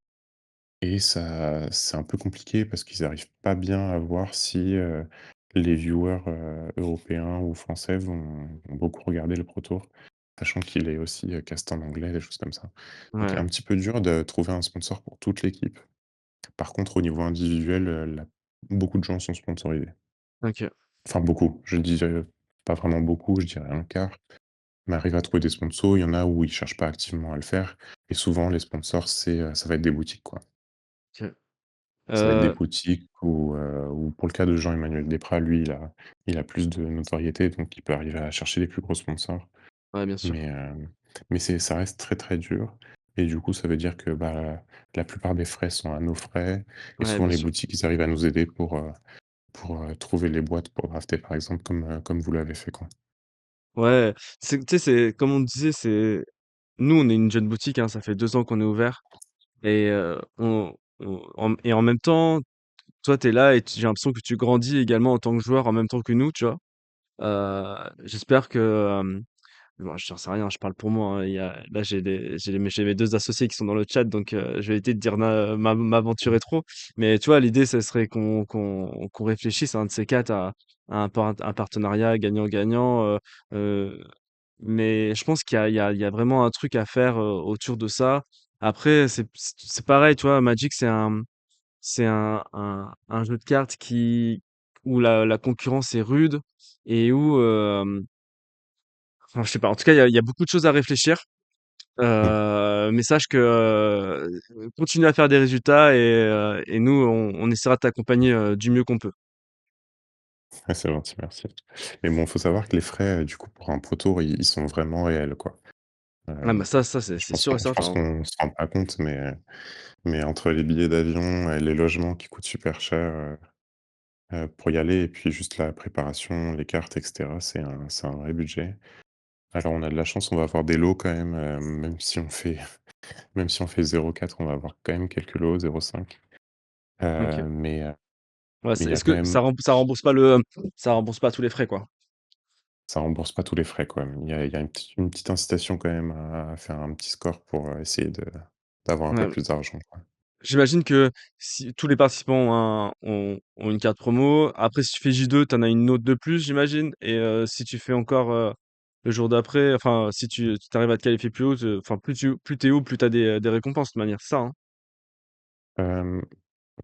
et ça c'est un peu compliqué parce qu'ils arrivent pas bien à voir si, les viewers, européens ou français vont beaucoup regarder le Pro Tour, sachant qu'il est aussi, cast en anglais, des choses comme ça. Donc
ouais,
un petit peu dur de trouver un sponsor pour toute l'équipe. Par contre, au niveau individuel, la beaucoup de gens sont sponsorisés.
OK,
Enfin beaucoup, je dirais pas vraiment beaucoup, je dirais un quart. Mais arrive à trouver des sponsors, il y en a où ils cherchent pas activement à le faire et souvent les sponsors, ça va être des boutiques, quoi.
OK.
Ça va être des
Heu,
boutiques ou pour le cas de Jean-Emmanuel Desprats, lui, il a plus de notoriété, donc il peut arriver à chercher les plus gros sponsors.
ouais, bien sûr.
Mais ça reste très, très dur et du coup, ça veut dire que, bah, la plupart des frais sont à nos frais et
Ouais,
souvent
bien
les
sûr.
boutiques, ils arrivent à nous aider pour trouver les boîtes pour drafter, par exemple, comme vous l'avez fait, quoi.
Ouais, tu sais, c'est comme on disait, c'est nous, on est une jeune boutique, hein, ça fait 2 ans qu'on est ouvert et en même temps, toi, tu es là et j'ai l'impression que tu grandis également en tant que joueur en même temps que nous, tu vois? J'espère que, bon, j'en sais rien, je parle pour moi, hein, là, j'ai mes 2 associés qui sont dans le chat, donc je vais éviter de dire m'aventurer trop. Mais tu vois, l'idée, ce serait qu'on réfléchisse à un de ces 4 à un partenariat gagnant-gagnant, mais je pense qu'il y a vraiment un truc à faire, autour de ça. Après, c'est pareil, tu vois? Magic, c'est un jeu de cartes où la concurrence est rude et où, enfin, je sais pas, en tout cas, il y a beaucoup de choses à réfléchir.
Mmh.
Mais sache que, continue à faire des résultats et nous, on essaiera de t'accompagner, du mieux qu'on peut.
Ouais, c'est gentil, merci. Mais bon, faut savoir que les frais, du coup, pour un Pro Tour, ils sont vraiment réels, quoi.
Ah bah,
Hem,
ça, c'est
je
c'est
pense
sûr et
qu'on je
certain,
pense
hein.
qu'on se rend pas compte, mais entre les billets d'avion et les logements qui coûtent super cher, pour y aller et puis juste la préparation, les cartes et cetera, c'est un vrai budget. Alors on a de la chance, on va avoir des lots quand même, même si on fait 0,4, on va avoir quand même quelques lots, 0,5.
OK.
Mais
Ouais,
mais il y a
est-ce
quand
que
même
ça rembourse pas tous les frais, quoi?
ça rembourse pas tous les frais, quoi. Il y a une petite incitation quand même à faire un petit score pour, essayer d'avoir un peu
Ouais.
plus d'argent, quoi.
J'imagine que si tous les participants ont une carte promo, après si tu fais J2, tu en as une autre de plus, j'imagine? Et si tu fais encore, le jour d'après, enfin si tu arrives à te qualifier plus haut, enfin plus tu haut, plus tu as des récompenses de toute manière, c'est ça, hein?
Hem,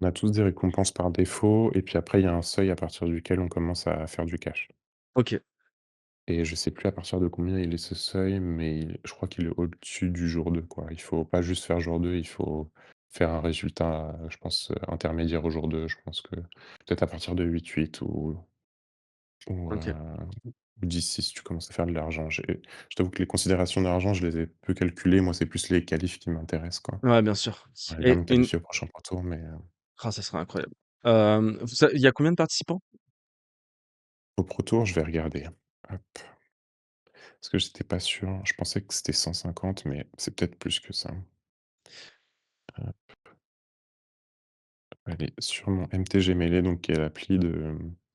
on a tous des récompenses par défaut et puis après il y a un seuil à partir duquel on commence à faire du cash
OK,
et je sais plus à partir de combien il est ce seuil, mais je crois qu'il est au-dessus du jour 2, quoi. Il faut pas juste faire jour 2, il faut faire un résultat, je pense, intermédiaire au jour 2. Je pense que peut-être à partir de 8-8 ou
OK.
10-6, tu commences à faire de l'argent. Je t'avoue que les considérations d'argent, je les ai peu calculées. Moi, c'est plus les qualifs qui m'intéressent, quoi.
Ouais, bien sûr.
J'aimerais bien
Et
me
une
qualifier au prochain Pro Tour, mais
Ça serait incroyable. Il y a combien de participants?
au Pro Tour, je vais regarder. Hop, parce que j'étais pas sûr. Je pensais que c'était 150, mais c'est peut-être plus que ça. Allez, sur mon MTG Melee, donc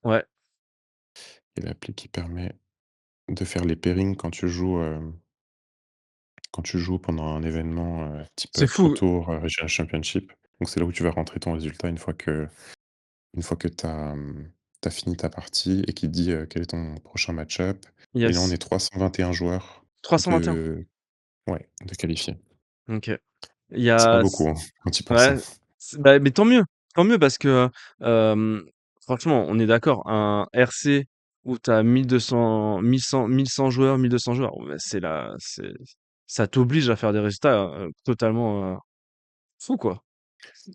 Ouais.
qui est l'appli qui permet de faire les pairings quand tu joues pendant un événement, type,
C'est
Pro
fou.
Tour, Regional Championship. Donc c'est là où tu vas rentrer ton résultat une fois que tu as, fini ta partie et qui te dit, quel est ton prochain match-up et là, on
Yes.
est 321 joueurs
321.
de ouais, de qualifiés.
OK. Il y
C'est pas
a
beaucoup, hein, quand tu y penses, hein.
Ouais, bah, mais tant mieux parce que, hem, franchement, on est d'accord, un RC où tu as 1 100 joueurs, 1 200 joueurs, ouais, c'est ça t'oblige à faire des résultats, totalement, fous, quoi.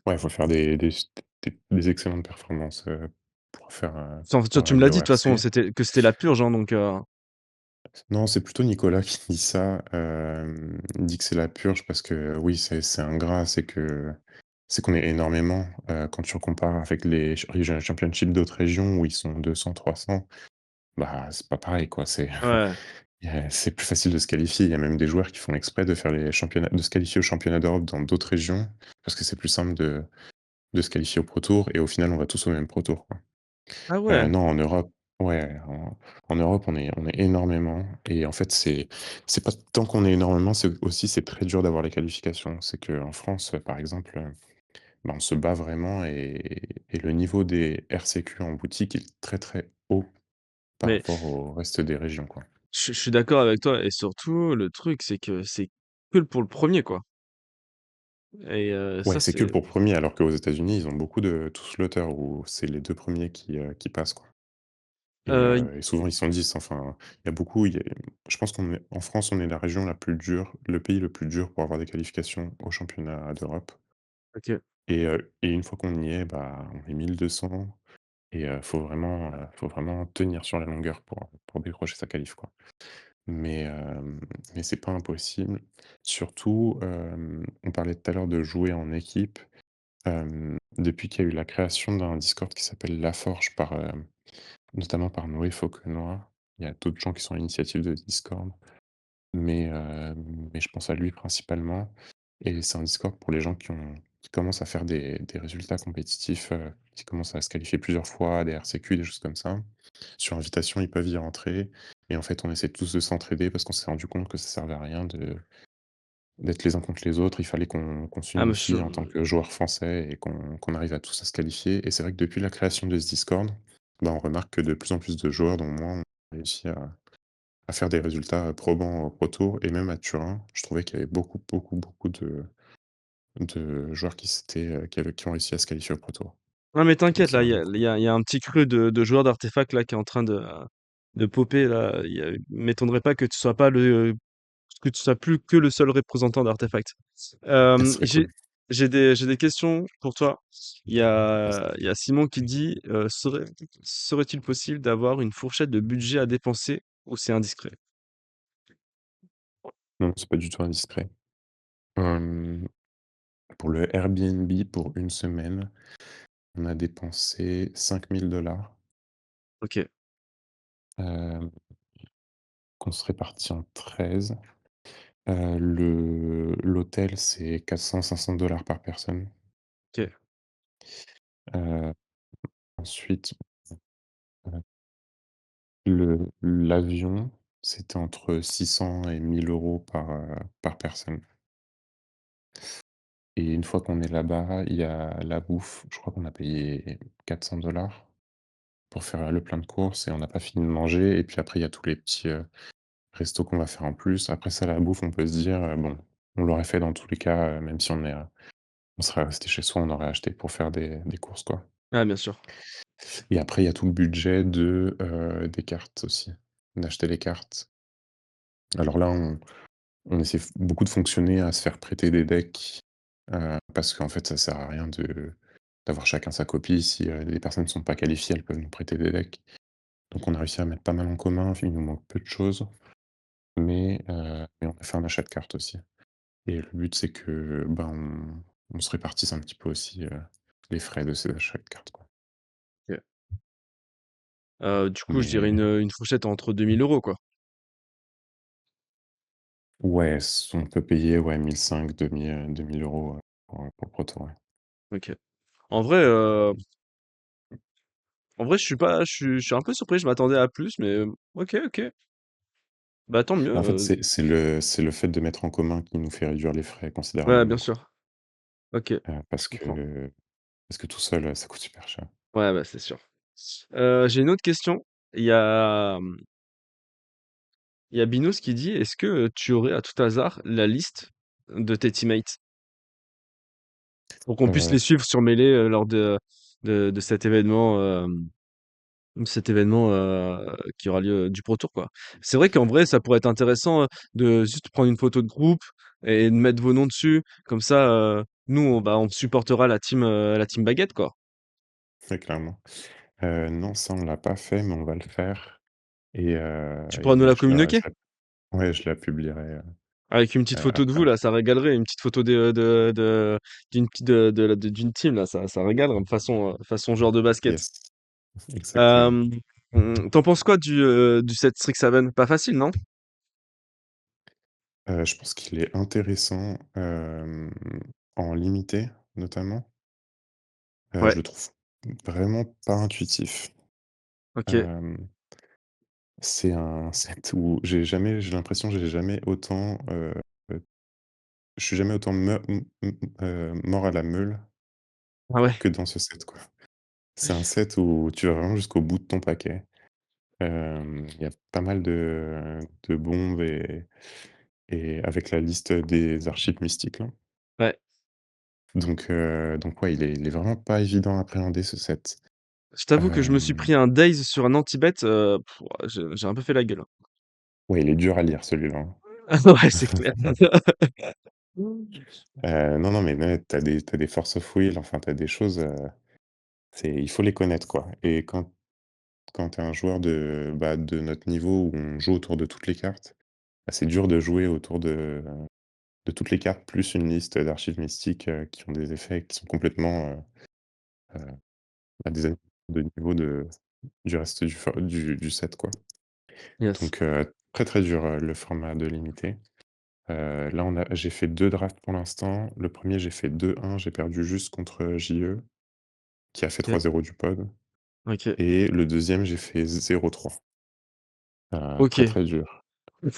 Ouais, il faut faire des excellentes performances, pour faire,
Enfin, toi,
pour
tu me
arriver
l'as dit
au
de toute façon,
RC.
c'était la purge, hein, donc
Non, c'est plutôt Nicolas qui dit ça, il dit que c'est la purge parce que oui, c'est ingrat, c'est qu'on est énormément, quand tu compares avec les regional championships d'autres régions où ils sont 200-300, bah, c'est pas pareil, quoi,
ouais.
c'est plus facile de se qualifier. Il y a même des joueurs qui font exprès de faire les championnats de se qualifier aux championnats d'Europe dans d'autres régions parce que c'est plus simple de se qualifier au Pro Tour et au final, on va tous au même Pro Tour, quoi.
Ah ouais,
Non, en Europe, ouais, en Europe, on est énormément et en fait, c'est pas tant qu'on est énormément, c'est très dur d'avoir les qualifications. C'est qu'en France, par exemple, bah, on se bat vraiment et le niveau des RCQ en boutique est très, très haut par
mais
rapport au reste des régions, quoi.
je suis d'accord avec toi et surtout, le truc, c'est que c'est que pour le premier quoi et
Ouais,
ça,
c'est que
c'est
pour premier alors qu'aux États-Unis, ils ont beaucoup de tout slaughter où c'est les 2 premiers qui passent, quoi
y
et souvent ils sont 10. Enfin, il y a je pense qu'on est en France, on est la région la plus dure, le pays le plus dur pour avoir des qualifications aux championnats d'Europe
OK.
et une fois qu'on y est, bah, on est 1 200 et faut vraiment tenir sur la longueur pour décrocher sa qualif, quoi. Mais mais c'est pas impossible. Surtout, on parlait tout à l'heure de jouer en équipe. Depuis qu'il y a eu la création d'un Discord qui s'appelle La Forge notamment par Noé Faukenoy, il y a d'autres gens qui sont à l'initiative de Discord, mais mais je pense à lui principalement et c'est un Discord pour les gens qui commencent à faire des résultats compétitifs, qui commencent à se qualifier plusieurs fois, des RCQ, des choses comme ça. Sur invitation, ils peuvent y rentrer et en fait, on essaie tous de s'entraider parce qu'on s'est rendu compte que ça servait à rien d'être les uns contre les autres. Il fallait qu'on
Ah mais je
s'unifie en tant que joueurs français et qu'on arrive à tous à se qualifier et c'est vrai que depuis la création de ce Discord, bah, on remarque que de plus en plus de joueurs, dont moi, ont réussi à faire des résultats, probants au Pro Tour et même à Turin. Je trouvais qu'il y avait beaucoup, beaucoup, beaucoup de joueurs qui ont réussi à se qualifier au Pro Tour.
Non mais
Donc
t'inquiète
c'est
là,
vraiment cool.
il y a un petit creux de joueurs d'Artefact là qui est en train de popper là. M'étonnerait pas que tu sois pas que tu sois plus que le seul représentant d'Artefact.
Ah, ce serait
J'ai
cool.
j'ai des questions pour toi. Il y a Simon qui dit serait-il possible d'avoir une fourchette de budget à dépenser ou c'est indiscret?
Non, c'est pas du tout indiscret. Hem, pour le Airbnb, pour une semaine, on a dépensé 5 000 $,
Ok,
hem, qu'on se répartit en 13. L'hôtel, c'est 400-500 $ par personne.
ok,
Heu, ensuite, heu, l'avion, c'était entre 600 et 1 000 € par personne et une fois qu'on est là-bas, il y a la bouffe. Je crois qu'on a payé 400 $ pour faire le plein de courses et on n'a pas fini de manger et puis après il y a tous les petits, restos qu'on va faire en plus. Après ça, la bouffe, on peut se dire, bon, on l'aurait fait dans tous les cas, même si on serait resté chez soi, on aurait acheté pour faire des courses, quoi.
ah bien sûr.
Et après, il y a tout le budget des cartes aussi, d'acheter les cartes. Alors là, on essaie beaucoup de fonctionner à se faire prêter des decks, parce qu'en fait, ça sert à rien d'avoir chacun sa copie. Si, les personnes ne sont pas qualifiées, elles peuvent nous prêter des decks. Donc on a réussi à mettre pas mal en commun, il nous manque peu de choses, mais on a fait un achat de cartes aussi. Et le but, c'est que, ben, on se répartisse un petit peu aussi, les frais de ces achats de cartes, quoi.
Ok. Du coup, je dirais
Mais
une fourchette entre 2 000 € quoi.
ouais, on peut payer, ouais, 1 500-2 000 €, pour le Pro Tour, ouais.
Ok. En vrai, je suis un peu surpris. Je m'attendais à plus, mais ok, ok. Bah tant mieux.
En fait, c'est le fait de mettre en commun qui nous fait réduire les frais
Ouais, bien
considérablement, quoi.
sûr. Ok,
Parce
je comprends.
que tout seul, ça coûte super cher.
Ouais, bah c'est sûr. J'ai une autre question. Il y a Binos qui dit, est-ce que tu aurais à tout hasard la liste de tes teammates pour qu'on puisse les
Heu,
suivre sur Melee lors de cet événement qui aura lieu du Pro Tour, quoi. C'est vrai qu'en vrai, ça pourrait être intéressant de juste prendre une photo de groupe et de mettre vos noms dessus. Comme ça, nous, on supportera la team Baguette, quoi.
ouais, clairement. Non, ça, on l'a pas fait, mais on va le faire et
Tu pourras nous la communiquer?
ouais, je la publierai,
Avec une petite photo de
après.
vous là, ça régalerait. Une petite photo d'une petite d'une team là, ça régalerait façon joueur de basket.
Yes, exactement.
Hem, tu penses quoi du set Strixhaven? Pas facile, non?
Je pense qu'il est intéressant, en limité, notamment. Je
Ouais,
le trouve vraiment pas intuitif.
OK.
Hem, c'est un set où j'ai l'impression que j'ai jamais autant, je suis jamais autant mort à la meule
Ah ouais,
que dans ce set, quoi. C'est un set où tu vas vraiment jusqu'au bout de ton paquet. Il y a pas mal de bombes et avec la liste des archives mystiques, là.
ouais.
Donc ouais, il est vraiment pas évident à appréhender ce set.
Je t'avoue que je me suis
Hem,
pris un Daze sur un anti-bet, j'ai un peu fait la gueule, hein.
ouais, il est dur à lire celui-là, hein.
Ouais, c'est clair.
Non, non, mais ouais, tu des force of will, enfin, t'as des choses, il faut les connaître, quoi et quand tu es un joueur de notre niveau où on joue autour de toutes les cartes, bah, c'est dur de jouer autour de toutes les cartes, plus une liste d'archives mystiques, qui ont des effets qui sont complètement, heu, des années de niveau du reste du set, quoi.
Yes.
Donc très, très dur, le format de limité. Là, j'ai fait 2 drafts pour l'instant. Le premier j'ai fait 2-1, j'ai perdu juste contre JE, qui a fait
OK,
3-0 du pod
OK.
et le deuxième j'ai fait 0-3. Très,
OK.
très dur.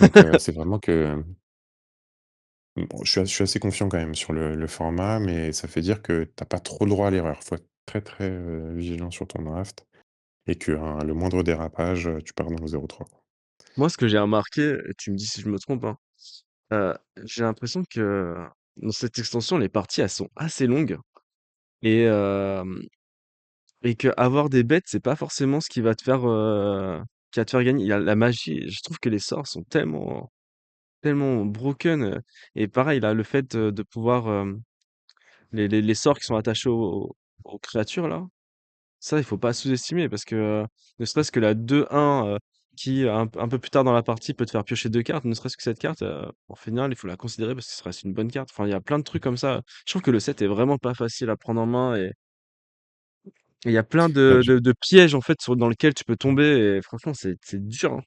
Donc c'est vraiment que, bon, je suis assez confiant quand même sur le format, mais ça fait dire que tu as pas trop le droit à l'erreur. Faut être très, très, vigilant sur ton draft et que, le moindre dérapage, tu pars dans le 0-3, quoi.
Moi, ce que j'ai remarqué, et tu me dis si je me trompe, hein, heu, j'ai l'impression que dans cette extension, les parties, elles sont assez longues et qu'avoir des bêtes, c'est pas forcément ce qui va te faire gagner. Il y a la magie, je trouve que les sorts sont tellement broken, et pareil là, le fait, de pouvoir, les sorts qui sont attachés aux créatures là, ça, il faut pas sous-estimer parce que, ne serait-ce que la 2-1, qui un peu plus tard dans la partie peut te faire piocher 2 cartes, ne serait-ce que cette carte, en final, il faut la considérer parce que ça reste une bonne carte. Enfin, il y a plein de trucs comme ça. Je trouve que le set est vraiment pas facile à prendre en main et il y a plein
Bah,
de pièges en fait dans lesquels tu peux tomber et franchement, c'est dur, hein.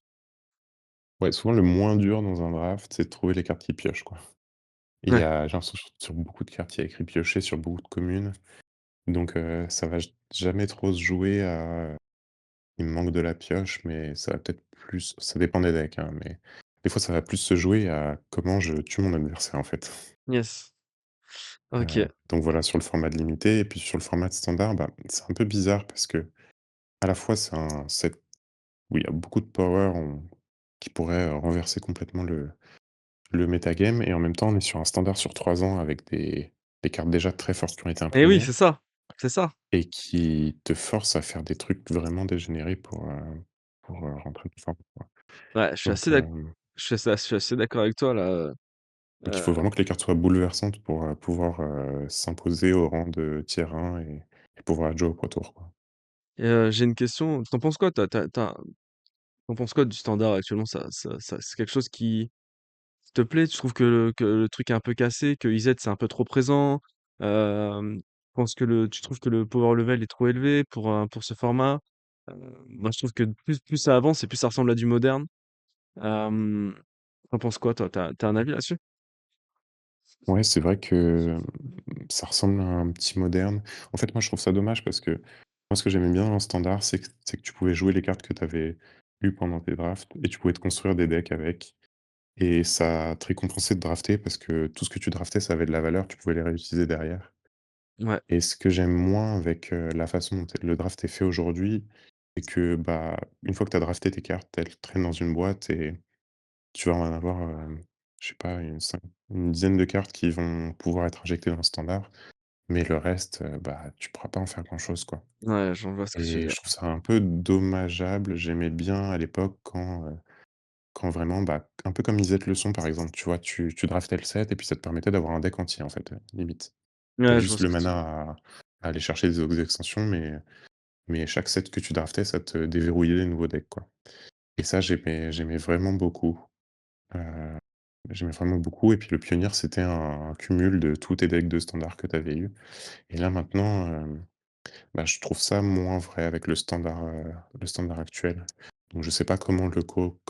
ouais, souvent le moins dur dans un draft, c'est de trouver les cartes qui piochent, quoi. Et
Ouais,
j'ai l'impression sur beaucoup de cartes, il y a écrit piocher sur beaucoup de communes. Donc ça va jamais trop se jouer à, il me manque de la pioche, mais ça va peut-être plus, ça dépend des decks, hein, mais des fois ça va plus se jouer à comment je tue mon adversaire, en fait.
yes. OK.
Donc voilà, sur le format de limité et puis sur le format de standard, bah, c'est un peu bizarre parce que à la fois c'est un set où il y a beaucoup de power, qui pourrait, renverser complètement le metagame et en même temps on est sur un standard sur 3 ans avec des cartes déjà très fortes qui ont été
Et oui,
imprimées.
c'est ça.
Et qui te force à faire des trucs vraiment dégénérés pour, rentrer plus fort, quoi.
Ouais,
Donc
je suis assez d'accord avec toi là,
il faut
heu
vraiment que les cartes soient bouleversantes pour, pouvoir, s'imposer au rang de tiers 1 et pouvoir jouer au Pro Tour, quoi.
j'ai une question. T'en penses quoi? Tu penses quoi du standard actuellement? Ça c'est quelque chose qui te plaît? Tu trouves que le truc est un peu cassé, que IZ c'est un peu trop présent? Tu trouves que le power level est trop élevé pour ce format? Heu, Moi je trouve que plus ça avance et plus ça ressemble à du moderne. Hem, Tu penses quoi toi? Tu as un avis là-dessus?
Ouais, c'est vrai que, ça ressemble à un petit moderne. En fait, moi, je trouve ça dommage parce que moi, ce que j'aimais bien dans le standard, c'est que tu pouvais jouer les cartes que tu avais eues pendant tes drafts et tu pouvais te construire des decks avec. Et ça te récompensait de drafter parce que tout ce que tu draftais, ça avait de la valeur, tu pouvais les réutiliser derrière.
Ouais,
Et ce que j'aime moins avec, la façon dont le draft est fait aujourd'hui, c'est que, bah, une fois que tu as drafté tes cartes, elles traînent dans une boîte et tu vas en avoir, je sais pas, une dizaine de cartes qui vont pouvoir être injectées dans le standard, mais le reste, bah, tu pourras pas en faire grand-chose, quoi.
Ouais, je vois ce que tu veux
Et
dire.
je trouve ça un peu dommageable. J'aimais bien à l'époque quand vraiment, bah, un peu comme Isette Leçon, par exemple, tu vois? Tu draftais le set et puis ça te permettait d'avoir un deck entier, en fait, limite. Tu
Ouais, je vois
juste
ce
le
que tu veux
mana à aller chercher des autres extensions, mais chaque set que tu draftais, ça te déverrouillait des nouveaux decks, quoi. Et ça, j'aimais vraiment beaucoup. Heu, J'aimais vraiment beaucoup et puis le pionnier, c'était un cumul de tous tes decks de standard que tu avais eu et là, maintenant, bah, je trouve ça moins vrai avec le standard actuel. Donc je sais pas comment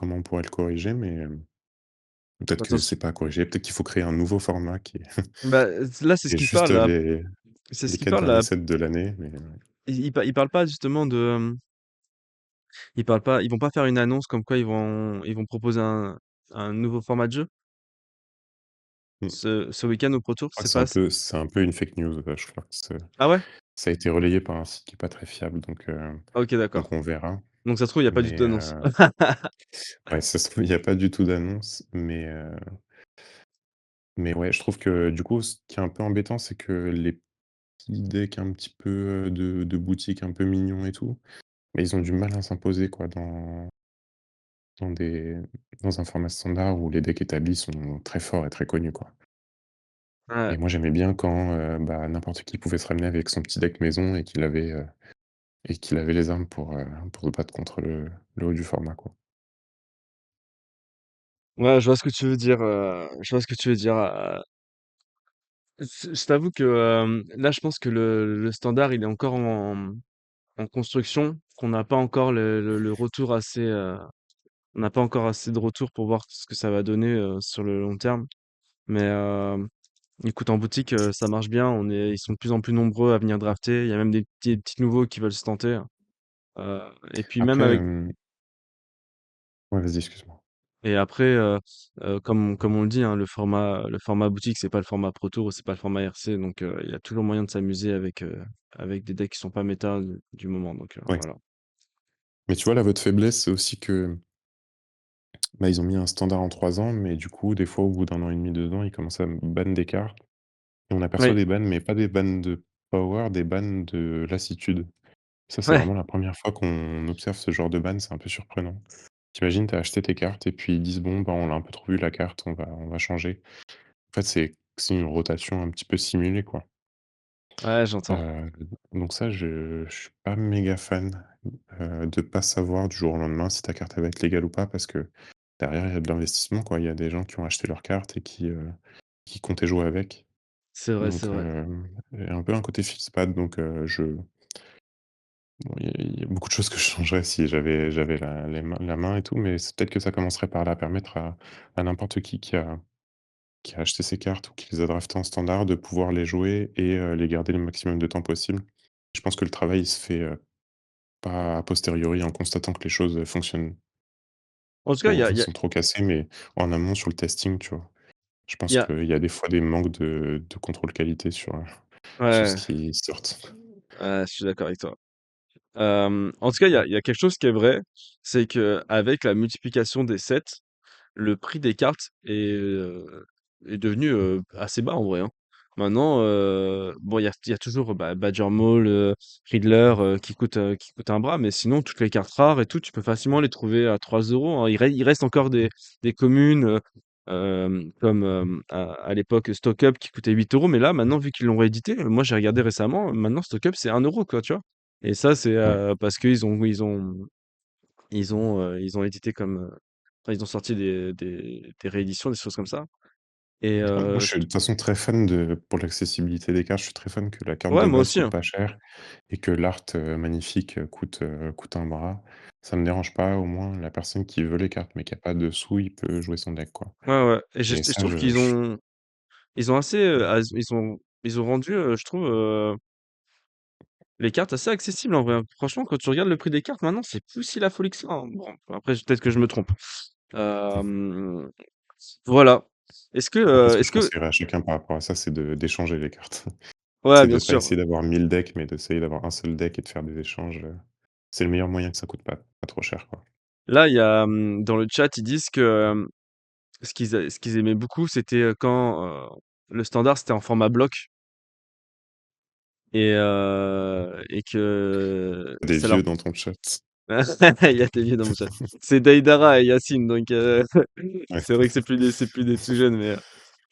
on pourrait le corriger, mais peut-être
Bah, de
que
toute
c'est
façon
pas à corriger, peut-être qu'il faut créer un nouveau format qui est
bah, là, c'est ce
qui est
qu'il
juste
parle là. C'est ce
les
qu'il
4
parle
derniers
là.
sets de l'année, mais
Il parle pas justement de, ils vont pas faire une annonce comme quoi ils vont proposer un nouveau format de jeu?
mmh,
Ce week-end au Pro Tour,
je crois que
c'est pas c
c'est un peu une fake news, je crois que
ah ouais?
ça a été relayé par un site qui est pas très fiable,
Ah OK, d'accord.
donc on verra.
Donc ça se trouve, il y a pas du tout
Mais
d'annonce.
ouais, ça se trouve, il y a pas du tout d'annonce, mais ouais, je trouve que du coup, ce qui est un peu embêtant, c'est que les petits decks un petit peu, de boutique un peu mignons et tout, mais ils ont du mal à s'imposer quoi dans des dans un format standard où les decks établis sont très forts et très connus, quoi.
Ouais.
Et moi, j'aimais bien quand, bah, n'importe qui pouvait se ramener avec son petit deck maison et qu'il avait les armes pour se battre contre le haut du format, quoi.
Ouais, je vois ce que tu veux dire, je vois ce que tu veux dire, je t'avoue que, là, je pense que le standard, il est encore en construction, qu'on n'a pas encore le retour assez, on n'a pas encore assez de retour pour voir ce que ça va donner, sur le long terme. Mais, écoute, en boutique, ça marche bien. Ils sont de plus en plus nombreux à venir drafter. Il y a même des petits nouveaux qui veulent se tenter. Heu, et puis même
Après,
avec
ouais, vas-y, excuse-moi.
et après, comme on le dit, hein, le format boutique, c'est pas le format Pro Tour, c'est pas le format RC, donc, il y a toujours moyen de s'amuser avec des decks qui sont pas méta du moment, donc,
Ouais.
voilà.
Mais tu vois, là, votre faiblesse, c'est aussi que, bah, ils ont mis un standard en 3 ans, mais du coup, des fois, au bout d'un an et demi, 2 ans, ils commencent à ban des cartes et on aperçoit
Oui,
des bans, mais pas des bans de power, des bans de lassitude. Ça, c'est
ouais,
vraiment la première fois qu'on observe ce genre de ban, c'est un peu surprenant. Tu imagines, tu as acheté tes cartes et puis ils disent: «Bon, bah, on l'a un peu trop vu la carte, on va changer». En fait, c'est une rotation un petit peu simulée, quoi.
ouais, j'entends.
Heu, donc ça, je suis pas méga fan, de pas savoir du jour au lendemain si ta carte, elle va être légale ou pas parce que derrière, il y a de l'investissement, quoi. Il y a des gens qui ont acheté leur carte et qui comptaient jouer avec.
C'est vrai, c'est
Donc
vrai.
il y a un peu un côté fixe-patte donc bon, il y a beaucoup de choses que je changerais si j'avais la main et tout, mais c'est peut-être que ça commencerait par là, permettre à n'importe qui a acheté ses cartes ou qui les a draftées en standard de pouvoir les jouer et les garder le maximum de temps possible. Je pense que le travail, il se fait, pas a posteriori en constatant que les choses, fonctionnent
En tout cas,
trop enfin, sont trop cassées, mais en amont sur le testing, tu vois? Je
il
pense
y a
qu'il y a des fois des manques de contrôle qualité sur ce
ouais,
qui sortent.
ouais, je suis d'accord avec toi. En tout cas, il y a quelque chose qui est vrai, c'est que avec la multiplication des sets, le prix des cartes est devenu, assez bas en vrai, hein. Maintenant, bon, il y a toujours, bah, Badger Maul, Riddler, qui coûtent un bras, mais sinon toutes les cartes rares et tout, tu peux facilement les trouver à 3 €, hein. Il reste encore des communes, comme, à l'époque Stock Up qui coûtait 8 €, mais là, maintenant, vu qu'ils l'ont réédité, moi j'ai regardé récemment, maintenant Stock Up c'est 1 € quoi, tu vois? Et ça, c'est,
Ouais.
parce ils ont édité comme, enfin, ils ont sorti des rééditions, des choses comme ça et
Moi, je
je
suis de toute façon très fan pour l'accessibilité des cartes, je suis très fan que la carte
ouais,
de
moi
base
aussi,
coûte
hein.
pas cher et que l'art, magnifique, coûte un bras. Ça me dérange pas, au moins la personne qui veut les cartes mais qui a pas de sous, il peut jouer son deck, quoi.
Ouais, ouais et
Et
je
ça,
trouve ils ont assez, ils ont rendu, je trouve, les cartes assez accessibles en vrai, hein. Franchement, quand tu regardes le prix des cartes maintenant, c'est plus si la folie que ça, hein. Bon, après peut-être que je me trompe. Hem, voilà.
après ce que
Est-ce
je
que
conseillerais à chacun par rapport à ça, c'est d'échanger les cartes.
ouais,
C'est
bien
de pas
sûr.
essayer d'avoir 1000 decks, mais d'essayer d'avoir un seul deck et de faire des échanges, c'est le meilleur moyen que ça coûte pas trop cher, quoi.
Là, il y a, dans le chat, ils disent que, ce qu'ils aimaient beaucoup, c'était, quand, le standard, c'était en format bloc et que
Des
ça leur
vieux dans ton chat.
il y a des vieux dans mon chat. C'est Deidara et Yacine, donc
Ouais.
c'est vrai que c'est plus des tout jeunes,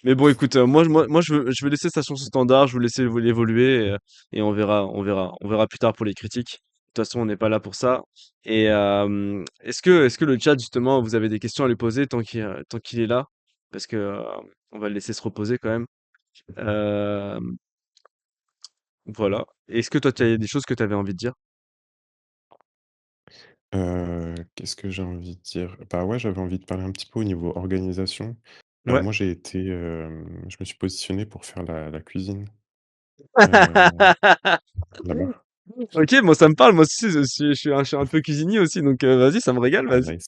mais bon, écoute, moi, je veux laisser ça sur ce standard, je veux laisser l'évoluer et on verra plus tard pour les critiques. De toute façon, on n'est pas là pour ça. Et est-ce que le chat, justement, vous avez des questions à lui poser tant qu'il est là? Parce que on va le laisser se reposer quand même. Euh, voilà. Est-ce que toi, tu as des choses que tu avais envie de dire?
Qu'est-ce que j'ai envie de dire? Bah, ouais, j'avais envie de parler un petit peu au niveau organisation.
Ouais.
Moi, je me suis positionné pour faire la cuisine, heu, là-bas.
Ok, moi ça me parle, moi aussi je suis un peu cuisinier aussi, donc vas-y, ça me régale,
Ah
vas-y.
nice.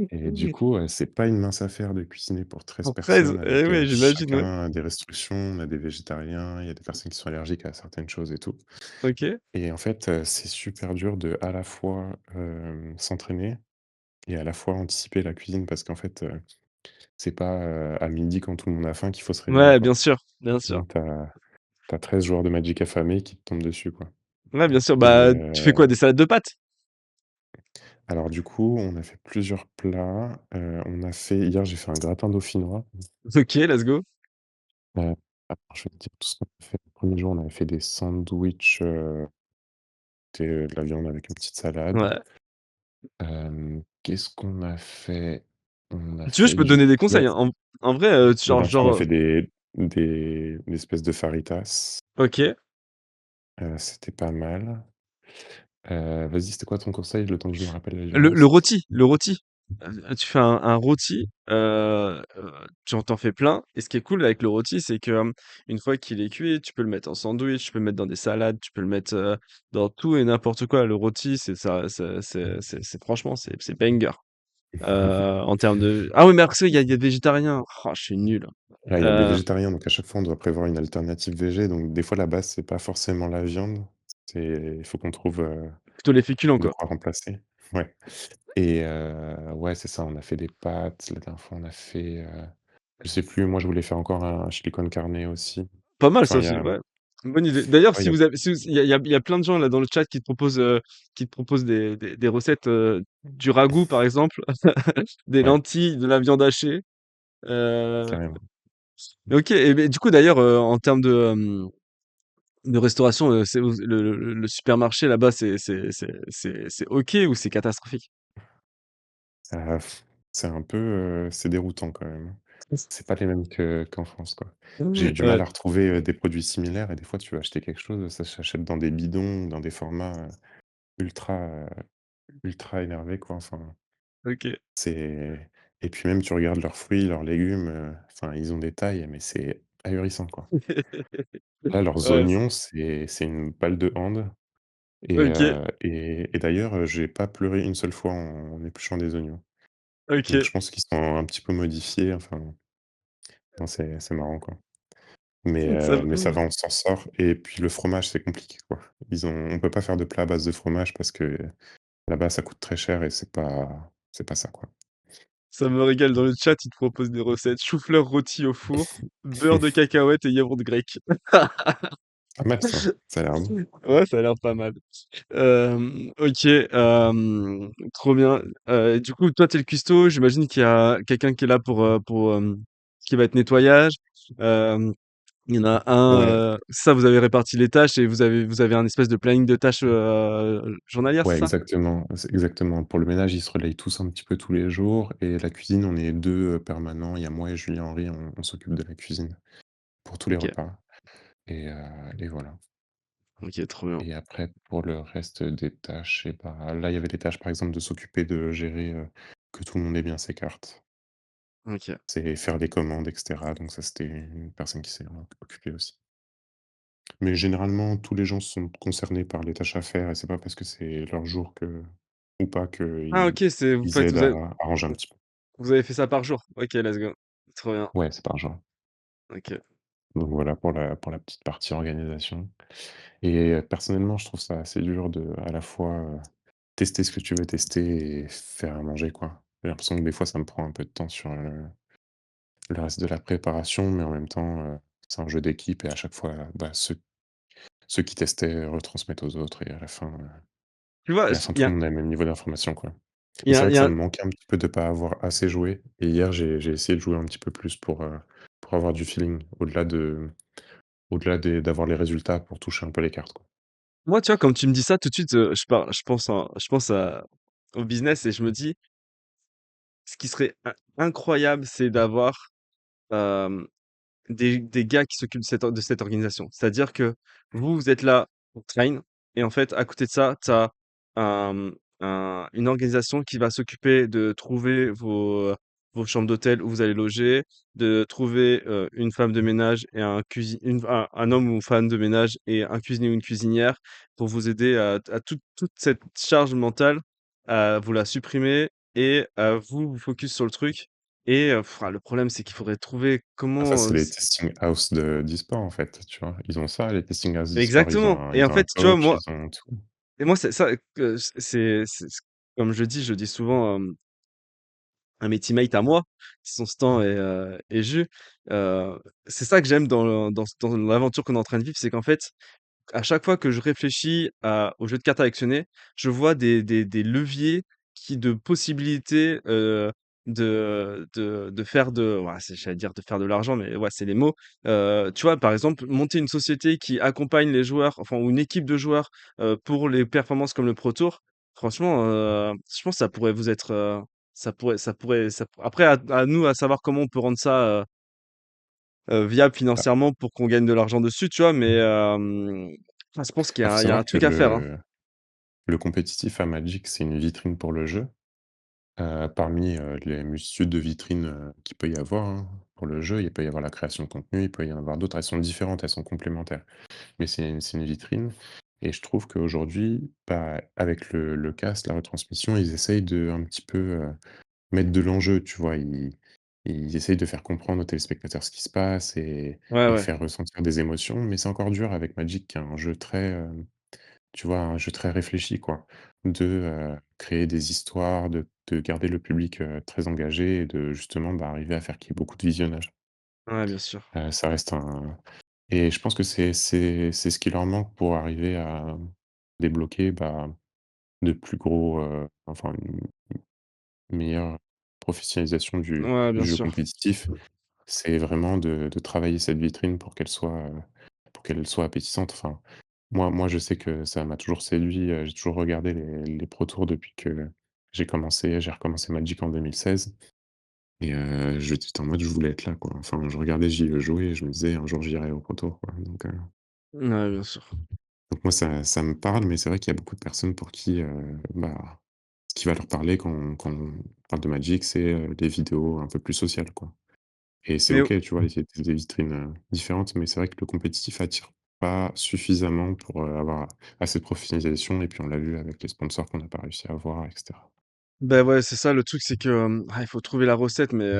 Et du coup, c'est pas une mince affaire de cuisiner pour 13
Pour 13,
personnes
eh
avec,
ouais, j'imagine, ouais.
chacun des restrictions. On a des végétariens, il y a des personnes qui sont allergiques à certaines choses et tout.
Ok.
Et en fait, c'est super dur de, à la fois, s'entraîner et à la fois anticiper la cuisine parce qu'en fait, c'est pas, à midi quand tout le monde a faim qu'il faut se réveiller,
Ouais,
quoi.
bien sûr.
Sinon tu as 13 joueurs de Magic affamés qui te tombent dessus, quoi.
Ouais, bien sûr.
Et
Bah, tu fais quoi? Des salades de pâtes?
alors du coup, on a fait plusieurs plats, on a fait hier, j'ai fait un gratin dauphinois.
OK, let's go.
Alors je vais te dire tout ce qu'on a fait. Le 1er jour, on avait fait des sandwichs, c'était, de la viande avec une petite salade.
Ouais.
Qu'est-ce qu'on a fait? On a
Si tu veux, je
fait
peux te
du
donner des
ouais,
conseils, hein. En vrai,
la dernière fois, on a fait des espèces de fajitas,
OK.
c'était pas mal. Vas-y, c'était quoi ton conseil, le temps que je me rappelle la
Le
différence?
rôti, le rôti. Tu fais un rôti, tu en fais plein et ce qui est cool avec le rôti, c'est que, une fois qu'il est cuit, tu peux le mettre en sandwich, tu peux le mettre dans des salades, tu peux le mettre, dans tout et n'importe quoi. Le rôti, c'est ça c'est franchement, c'est banger. En termes de ah oui, mais après ça, il y a végétarien. Oh, je suis nul.
Là, il y a des
Heu,
végétariens, donc à chaque fois, on doit prévoir une alternative végé, donc des fois, la base, c'est pas forcément la viande, il faut qu'on trouve,
Plutôt les féculents,
de
quoi.
quoi remplacer. Ouais. Et ouais, c'est ça, on a fait des pâtes, la dernière fois, on a fait, je sais plus, moi, je voulais faire encore un chili con carne aussi.
Pas mal ça
Enfin, il y
aussi,
a
ouais. Bonne idée. D'ailleurs,
ouais, il y a
si vous il y a plein de gens là dans le chat qui te proposent des recettes, du ragoût par exemple, des
ouais,
lentilles, de la viande hachée. Heu,
carrément.
OK et beh, du coup d'ailleurs, en termes de restauration, c'est où le supermarché là-bas, c'est OK ou c'est catastrophique?
Ça c'est un peu, c'est déroutant quand même, hein. C'est pas les mêmes qu'en France, quoi. J'ai eu du mal
Ouais,
à retrouver, des produits similaires et des fois, tu veux acheter quelque chose, ça s'achète dans des bidons, dans des formats, ultra, ultra énervés, quoi, enfin,
OK.
c'est et puis même, tu regardes leurs fruits, leurs légumes, enfin, ils ont des tailles, mais c'est ahurissant, quoi. Là, leurs
Ouais,
oignons, c'est une balle de hand
OK,
et d'ailleurs, j'ai pas pleuré une seule fois en épluchant des oignons. Donc
OK.
je pense qu'ils sont un petit peu modifiés, enfin, non, c'est marrant, quoi.
Ça
Mais ça va, on s'en sort et puis le fromage, c'est compliqué, quoi. On peut pas faire de plat à base de fromage parce que là-bas, ça coûte très cher et c'est pas ça, quoi.
Ça me régale dans le chat, ils te proposent des recettes: chou-fleur rôti au four, beurre de cacahuète et yaourt grec.
Pas mal ça, ça a l'air bon.
Ouais, ça a l'air pas mal. OK, trop bien. Du coup, toi, tu es le cuistot, j'imagine qu'il y a quelqu'un qui est là qui va être nettoyage. Hem, il y en a
Ouais,
un, ça, vous avez réparti les tâches et vous avez un espèce de planning de tâches, journalières, c'est
ouais,
ça?
exactement, c'est exactement. Pour le ménage, ils se relayent tous un petit peu tous les jours et la cuisine, on est 2 permanents. Il y a moi et Julien Henry, on s'occupe de la cuisine pour tous les
OK,
repas et heu et voilà.
OK, trop bien.
Et après pour le reste des tâches et bah, là, il y avait des tâches, par exemple, de s'occuper de gérer, que tout le monde ait bien ses cartes.
OK.
C'est faire des commandes et cetera, donc ça, c'était une personne qui s'est occupée aussi. Mais généralement, tous les gens sont concernés par les tâches à faire et c'est pas parce que c'est leur jour que ou pas
Ah
qu'ils
OK, c'est
ils aident à ranger un petit peu.
vous avez fait ça par jour? OK, let's go. Trop bien.
Ouais, c'est par genre.
OK.
Donc voilà pour la petite partie organisation et personnellement, je trouve ça assez dur de, à la fois, tester ce que tu veux tester et faire à manger, quoi. J'ai l'impression que des fois, ça me prend un peu de temps sur, le reste de la préparation, mais en même temps, c'est un jeu d'équipe et à chaque fois, bah, ceux qui testaient retransmettent aux autres et
Tu vois?
à la fin,
Il y
tout le
a
monde a le même niveau d'information, quoi.
il
Et
y
c'est
a
vrai
il
que
y
ça
a
me manquait un petit peu de pas avoir assez joué et hier, j'ai essayé de jouer un petit peu plus pour avoir du feeling au-delà d'avoir les résultats pour toucher un peu les cartes, quoi.
moi, tu vois, quand tu me dis ça, tout de suite, je pense à au business et je me dis: «Ce qui serait incroyable, c'est d'avoir, hem, des gars qui s'occupent de cette organisation. C'est-à-dire que vous, vous êtes là pour train et en fait, à côté de ça, tu as une organisation qui va s'occuper de trouver vos chambres d'hôtel où vous allez loger, de trouver, une femme de ménage et un homme ou femme de ménage et un cuisinier ou une cuisinière pour vous aider à toute cette charge mentale, vous la supprimez et vous focus sur le truc et le problème, c'est qu'il faudrait trouver
Ah ça,
comment,
c'est les testing house de d'e-sport, en fait, tu vois? Ils ont ça, les testing house d'e-sport,
exactement et en
ils ont un
fait, tu vois,
coach,
moi
ils ont tout.
et moi, c'est ça que comme je dis souvent, à mes teammates à moi, qui sont Stan et Jus, heu, c'est ça que j'aime dans l'aventure qu'on est en train de vivre, c'est qu'en fait, à chaque fois que je réfléchis au jeu de cartes à actionner, je vois des leviers de possibilités, de faire j'allais dire de faire de l'argent, mais ouais, c'est les mots. Tu vois, par exemple, monter une société qui accompagne les joueurs, enfin, ou une équipe de joueurs, pour les performances comme le Pro Tour, franchement, je pense que ça pourrait vous être, après à nous à savoir comment on peut rendre ça, viable
Bah,
financièrement pour qu'on gagne de l'argent dessus, tu vois? Mais, je pense
faut
il y a
savoir
un
que
truc à faire, hein.
le compétitif à Magic, c'est une vitrine pour le jeu, parmi, les multitudes de vitrines, qu'il peut y avoir, hein, pour le jeu. Il peut y avoir la création de contenu, il peut y en avoir d'autres. Elles sont différentes, elles sont complémentaires. Mais c'est une vitrine et je trouve qu'aujourd'hui, bah, avec le cast, la retransmission, ils essayent de un petit peu, mettre de l'enjeu, tu vois? Ils essayent de faire comprendre aux téléspectateurs ce qui se passe
Ouais,
et
ouais.
faire ressentir des émotions, mais c'est encore dur avec Magic qui est un jeu très, tu vois? Un jeu très réfléchi, quoi. De, créer des histoires, de garder le public, très engagé et de justement, bah, arriver à faire qu'il y ait beaucoup de visionnage.
Ouais, bien sûr.
Ça reste un et je pense que c'est ce qui leur manque pour arriver à débloquer, bah, de plus gros, enfin une meilleure professionnalisation
Ouais, bien
du jeu
sûr.
compétitif. C'est vraiment de travailler cette vitrine pour qu'elle soit appétissante. Enfin, moi, je sais que ça m'a toujours séduit, j'ai toujours regardé les pro tours depuis que j'ai recommencé Magic en 2016 et j'étais en mode je voulais être là, quoi. Enfin, je regardais JE jouer et je me disais: «Un jour, j'irai au pro tour», quoi,
Ouais, bien sûr.
donc moi ça me parle, mais c'est vrai qu'il y a beaucoup de personnes pour qui, bah, ce qui va leur parler quand on parle de Magic, c'est, des vidéos un peu plus sociales, quoi. Et c'est
Mais
OK, tu vois? Il y a des vitrines, différentes, mais c'est vrai que le compétitif attire pas suffisamment pour, avoir assez de professionnalisation et puis on l'a vu avec les sponsors qu'on n'a pas réussi à avoir et cetera.
ouais, c'est ça le truc, c'est que, il faut trouver la recette, mais,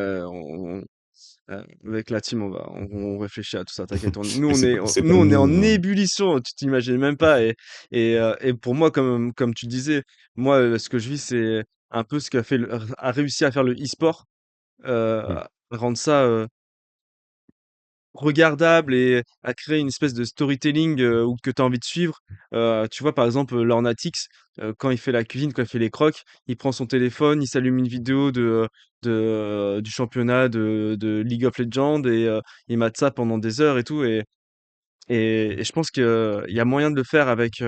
avec la team, on réfléchit à tout ça, t'inquiète.
Mais c'est pas
Nous, on est en
nous,
ébullition, tu t'imagines même pas et pour moi, comme tu disais, moi, ce que je vis, c'est un peu ce qu'a fait a réussi à faire le e-sport, heu,
mmh,
rendre ça, regardable et à créer une espèce de storytelling, ou que tu as envie de suivre. Tu vois, par exemple, Lornatix, quand il fait la cuisine, quand il fait les croques, il prend son téléphone, il s'allume une vidéo du championnat de League of Legends et il mate ça pendant des heures et tout et je pense qu'il y a moyen de le faire avec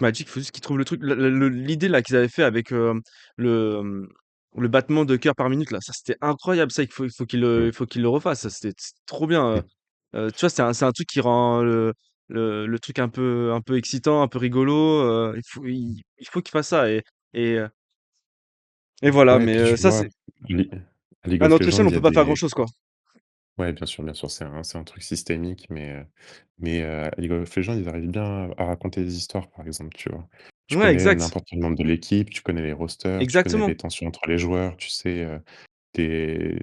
Magic. Il faut juste qu'ils trouvent le truc. L'idée là qu'ils avaient fait avec, le, le battement de cœur par minute là, ça c'était incroyable ça,
mmh,
il faut qu'ils le refassent, ça c'était trop bien,
mmh.
tu vois? C'est un truc qui rend le truc un peu excitant, un peu rigolo, il faut qu'ils fassent ça et heu et voilà,
Ouais et
mais
puis tu
ça
vois,
c'est
Lea League
à
of
notre
Legends,
échelle, on
il y
peut
a
pas faire grand
des
chose, quoi.
ouais, bien sûr, c'est un truc systémique, League of Legends, ils arrivent bien à raconter des histoires, par exemple, tu vois? Tu
Ouais,
connais
exact,
n'importe quel membre de l'équipe, tu connais les rosters, tu connais les
exactement.
tensions entre les joueurs, tu sais, des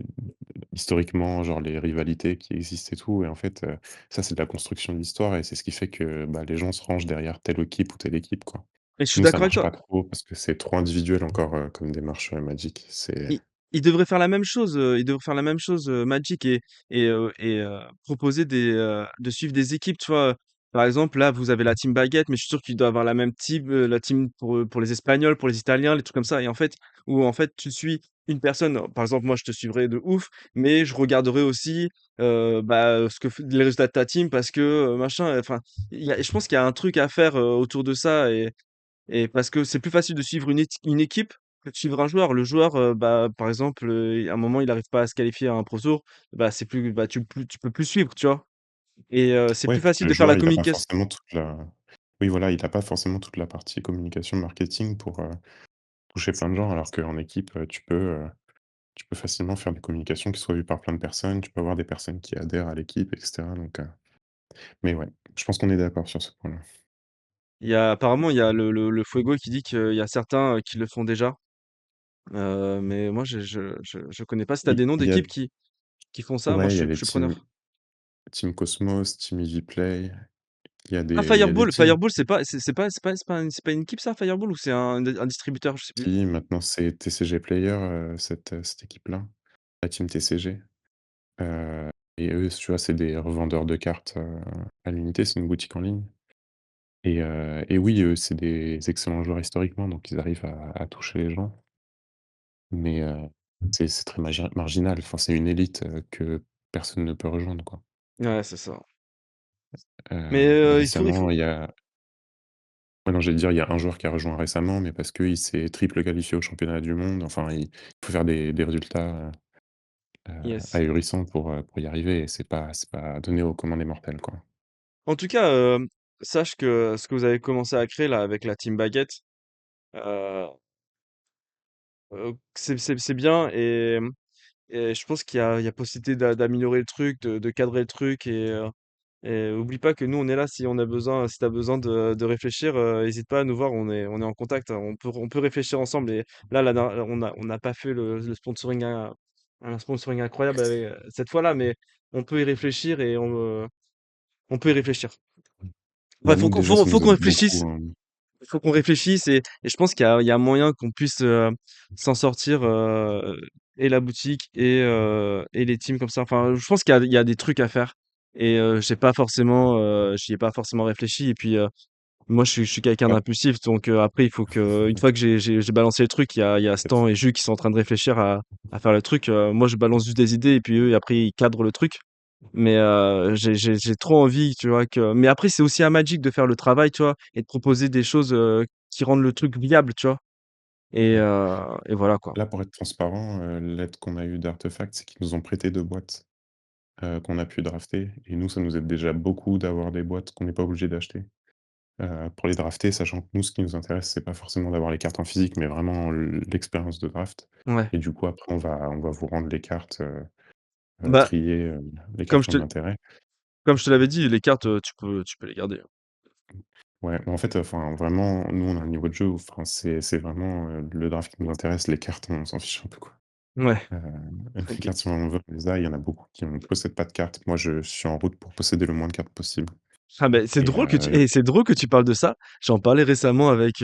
historiquement, genre les rivalités qui existent et tout et en fait, ça, c'est de la construction de l'histoire et c'est ce qui fait que, bah, les gens se rangent derrière telle équipe ou telle équipe, quoi.
Et je suis
Nous, ça
d'accord avec
marche
toi.
pas trop parce que c'est trop individuel encore, comme démarche, Magic. C'est
Ils devraient faire la même chose, ils devraient faire la même chose, Magic proposer de suivre des équipes, tu vois? Par exemple, là, vous avez la team baguette, mais je suis sûr qu'il doit avoir la même team, la team pour les Espagnols, pour les Italiens, les trucs comme ça et en fait où en fait tu suis une personne, par exemple, moi je te suivrai de ouf, mais je regarderai aussi, ce que f les résultats de ta team parce que, machin, enfin, je pense qu'il y a un truc à faire, autour de ça et parce que c'est plus facile de suivre une équipe que de suivre un joueur. Le joueur, par exemple, à un moment, il arrive pas à se qualifier à un Pro Tour, tu peux plus suivre, tu vois? Et c'est
ouais,
plus
puis
facile
le
de faire la
joueur, il a pas
communication.
forcément toute la oui, voilà, il a pas forcément toute la partie communication, marketing pour, toucher plein de gens alors qu'en équipe, tu peux facilement faire des communications qui soient vues par plein de personnes. Tu peux avoir des personnes qui adhèrent à l'équipe et cetera donc mais ouais, je pense qu'on est d'accord sur ce point-là.
Il y a le Fuego qui dit qu'il y a certains, qui le font déjà, mais moi je connais pas. Si tu as des noms
Il y a
d'équipes qui font ça, moi
ouais, il y a
je
des
suis
teams
preneur.
Team Cosmos, Team Easy Play,
Ah
il y a des
Fireball,
teams.
Fireball c'est pas une équipe ça, Fireball ou c'est un distributeur? Je sais plus.
Si, maintenant c'est TCG Player, cette équipe-là, la team TCG, heu et eux, tu vois, c'est des revendeurs de cartes, à l'unité, c'est une boutique en ligne et oui, c'est des excellents joueurs historiquement, donc ils arrivent à toucher les gens, mais c'est très marginal, enfin, c'est une élite, que personne ne peut rejoindre, quoi.
Ouais, c'est ça. Mais il faut
Récemment, il y a ouais, non, j'allais dire, il y a un joueur qui a rejoint récemment, mais parce qu'il s'est triple qualifié au championnat du monde, enfin, il faut faire des résultats,
yes.
ahurissant pour y arriver et c'est pas donné aux commun des mortels, quoi.
En tout cas, sache que ce que vous avez commencé à créer là avec la team Baguette, heu c'est bien et je pense qu'il y a possibilité d'améliorer le truc, de cadrer le truc et oublie pas que nous on est là si on a besoin si tu as besoin de réfléchir, hésite pas à nous voir, on est en contact, hein. On peut réfléchir ensemble et là, la der on n'a pas fait le sponsoring un sponsoring incroyable avec, cette fois-là, mais on peut y réfléchir et on peut y réfléchir.
Bah,
Ouais,
nous, déjà, ça
faut
nous
qu'on
aide
réfléchisse.
beaucoup, hein.
Il faut qu'on réfléchisse et je pense qu'il y a moyen qu'on puisse, s'en sortir, et la boutique et les teams comme ça. Enfin, je pense qu'il y a des trucs à faire et j'y ai pas forcément réfléchi et puis, moi je suis quelqu'un
Bah,
d'impulsif donc, après il faut que une fois que j'ai balancé le truc, il y a
t'inquiète.
Stan et Jus qui sont en train de réfléchir à faire le truc, moi je balance juste des idées et puis eux après ils cadrent le truc. Mais j'ai trop envie, tu vois, mais après, c'est aussi à Magic de faire le travail, tu vois? Et de proposer des choses, qui rendent le truc viable, tu vois?
Ouais.
Et voilà, quoi.
Là, pour être transparent, l'aide qu'on a eue d'Artefact, c'est qu'ils nous ont prêté 2 boîtes, qu'on a pu drafter et nous, ça nous aide déjà beaucoup d'avoir des boîtes qu'on n'est pas obligé d'acheter, pour les drafter, sachant que nous, ce qui nous intéresse, c'est pas forcément d'avoir les cartes en physique, mais vraiment l'expérience de draft
Ouais.
et du coup, après, on va vous rendre les cartes,
Bah,
triées, les
comme
cartes
je
qui ont de
te
l'intérêt.
comme je te l'avais dit, les cartes, tu peux les garder, hein.
Ouais, mais en fait, enfin, vraiment, nous, on a un niveau de jeu où enfin, c'est vraiment, le draft qui nous intéresse, les cartes, on s'en fiche un peu, quoi.
Ouais,
Heu, les
OK.
cartes, si on veut, on les a. Il y en a beaucoup qui ne possèdent pas de cartes. Moi, je suis en route pour posséder le moins de cartes possible
Ah, beh, c'est
et
drôle que tu c'est drôle que tu parles de ça. J'en parlais récemment avec,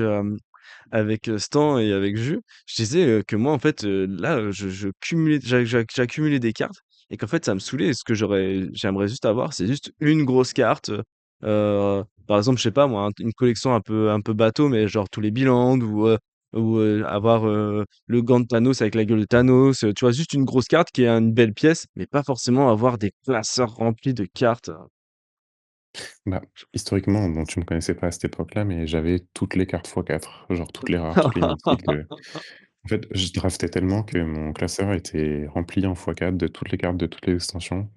Stan et avec Jus, je disais, que moi, en fait, là, je cumulais j'accumulais des cartes et qu'en fait, ça me saoulait et ce que j'aimerais juste avoir, c'est juste une grosse carte, par exemple, je sais pas moi, une collection un peu bateau, mais genre tous les Biland ou avoir, le gant de Thanos avec la gueule de Thanos, tu vois? Juste une grosse carte qui est une belle pièce, mais pas forcément avoir des classeurs remplis de cartes.
bah, historiquement, bon, tu me connaissais pas à cette époque-là, mais j'avais toutes les cartes x4, genre toutes les rares, toutes les mythiques, en fait, je draftais tellement que mon classeur était rempli en x4 de toutes les cartes de toutes les extensions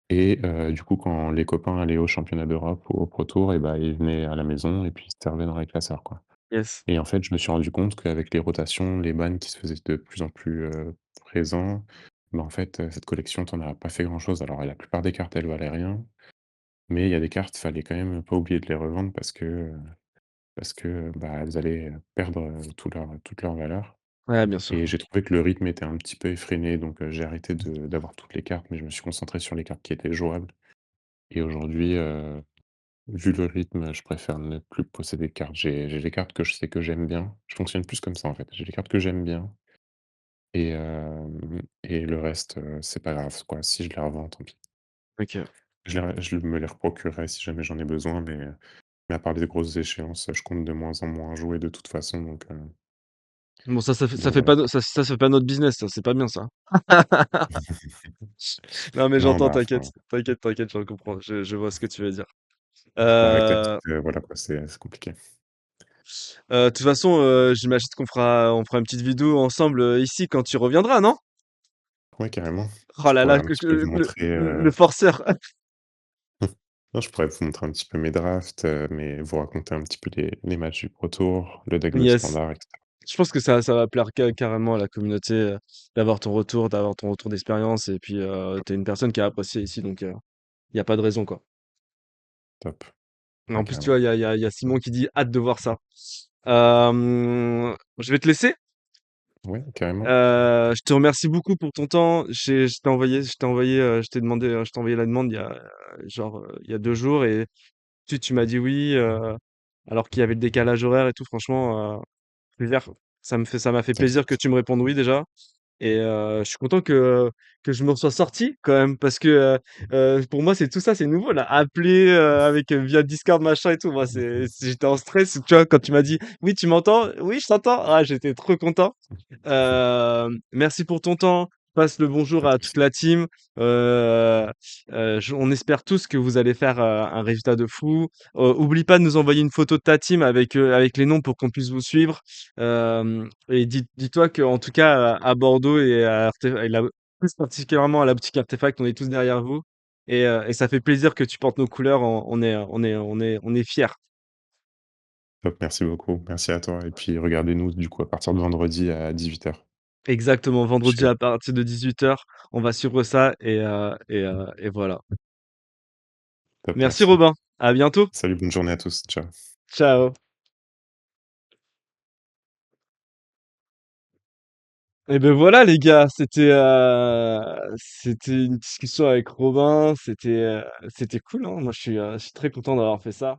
et du coup, quand les copains allaient au championnat d'Europe ou au Pro Tour et bah, ils venaient à la maison et puis ils se servaient dans les classeurs, quoi.
Yes.
Et en fait, je me suis rendu compte qu'avec les rotations, les bans qui se faisaient de plus en plus, présents, bah, en fait, cette collection, tu en as pas fait grand-chose. Alors, la plupart des cartes, elles valaient rien, mais il y a des cartes, fallait quand même pas oublier de les revendre parce que, bah, elles allaient, perdre, toute leur valeur
Ouais, bien sûr.
et j'ai trouvé que le rythme était un petit peu effréné, donc j'ai arrêté d'avoir toutes les cartes, mais je me suis concentré sur les cartes qui étaient jouables et aujourd'hui, Vu le rythme, je préfère ne plus posséder de cartes. J'ai les cartes que je sais que j'aime bien. Je fonctionne plus comme ça, en fait. J'ai les cartes que j'aime bien et le reste, c'est pas grave, quoi. Si je les revends, tant pis.
OK.
Je me les reprocurerai si jamais j'en ai besoin, mais à part les grosses échéances, je compte de moins en moins jouer de toute façon,
Bon ça
donc
fait
voilà,
pas
quoi.
ça fait pas notre business ça, c'est pas bien ça. Non mais
Non,
j'entends,
bah,
t'inquiète,
enfin,
t'inquiète, t'inquiète, je comprends, je vois ce que tu veux dire.
bah, avec la
Heu
petite, voilà, quoi, c'est compliqué.
de toute façon, j'imagine on fera une petite vidéo ensemble, ici quand tu reviendras, non?
Ouais, carrément.
Oh
Je
là
pourrais
là,
un petit peu vous montrer,
le forceur.
non, je pourrais vous montrer un petit peu mes drafts, mais vous raconter un petit peu les matchs du Pro Tour, le deck de
Yes.
standard et cetera.
Je pense que ça va plaire carrément à la communauté, d'avoir ton retour d'expérience et puis, tu une personne qui a apprécié ici donc, il y a pas de raison, quoi.
Top.
En
Ouais,
plus, tu
carrément.
vois, il y a Simon qui dit: «Hâte de voir ça». Je vais te laisser.
Ouais, carrément.
Je te remercie beaucoup pour ton temps. Je t'ai demandé, je t'ai envoyé la demande il y a, genre, il y a 2 jours et tu m'as dit oui, alors qu'il y avait le décalage horaire et tout. Franchement, plaisir. Ça m'a fait plaisir que
T'inquiète.
tu me répondes oui déjà. Et je suis content que je me sois sorti quand même parce que, pour moi, c'est tout ça, c'est nouveau là. Appeler, avec, via Discord machin et tout, moi j'étais en stress, tu vois? Quand tu m'as dit: «Oui, tu m'entends?» «Oui, je t'entends». Ah, j'étais trop content. Merci pour ton temps. Passe le bonjour
Pas de
à toute
souci.
la team. Heu on espère tous que vous allez faire, un résultat de fou. Oublie pas de nous envoyer une photo de ta team avec les noms pour qu'on puisse vous suivre. Et dis-toi qu'en tout cas, à Bordeaux et plus particulièrement à la boutique Artefact, on est tous derrière vous et ça fait plaisir que tu portes nos couleurs. On est fiers.
Top, merci beaucoup. Merci à toi et puis regardez-nous du coup à partir de vendredi à 18h.
Exactement, vendredi
Chez
à partir de 18h, on va suivre ça et voilà.
top,
Merci
merci.
Robin, à bientôt.
Salut, bonne journée à tous. Ciao.
Ciao. Et ben voilà les gars, c'était une discussion avec Robin, c'était cool, hein. Moi je suis très content d'avoir fait ça.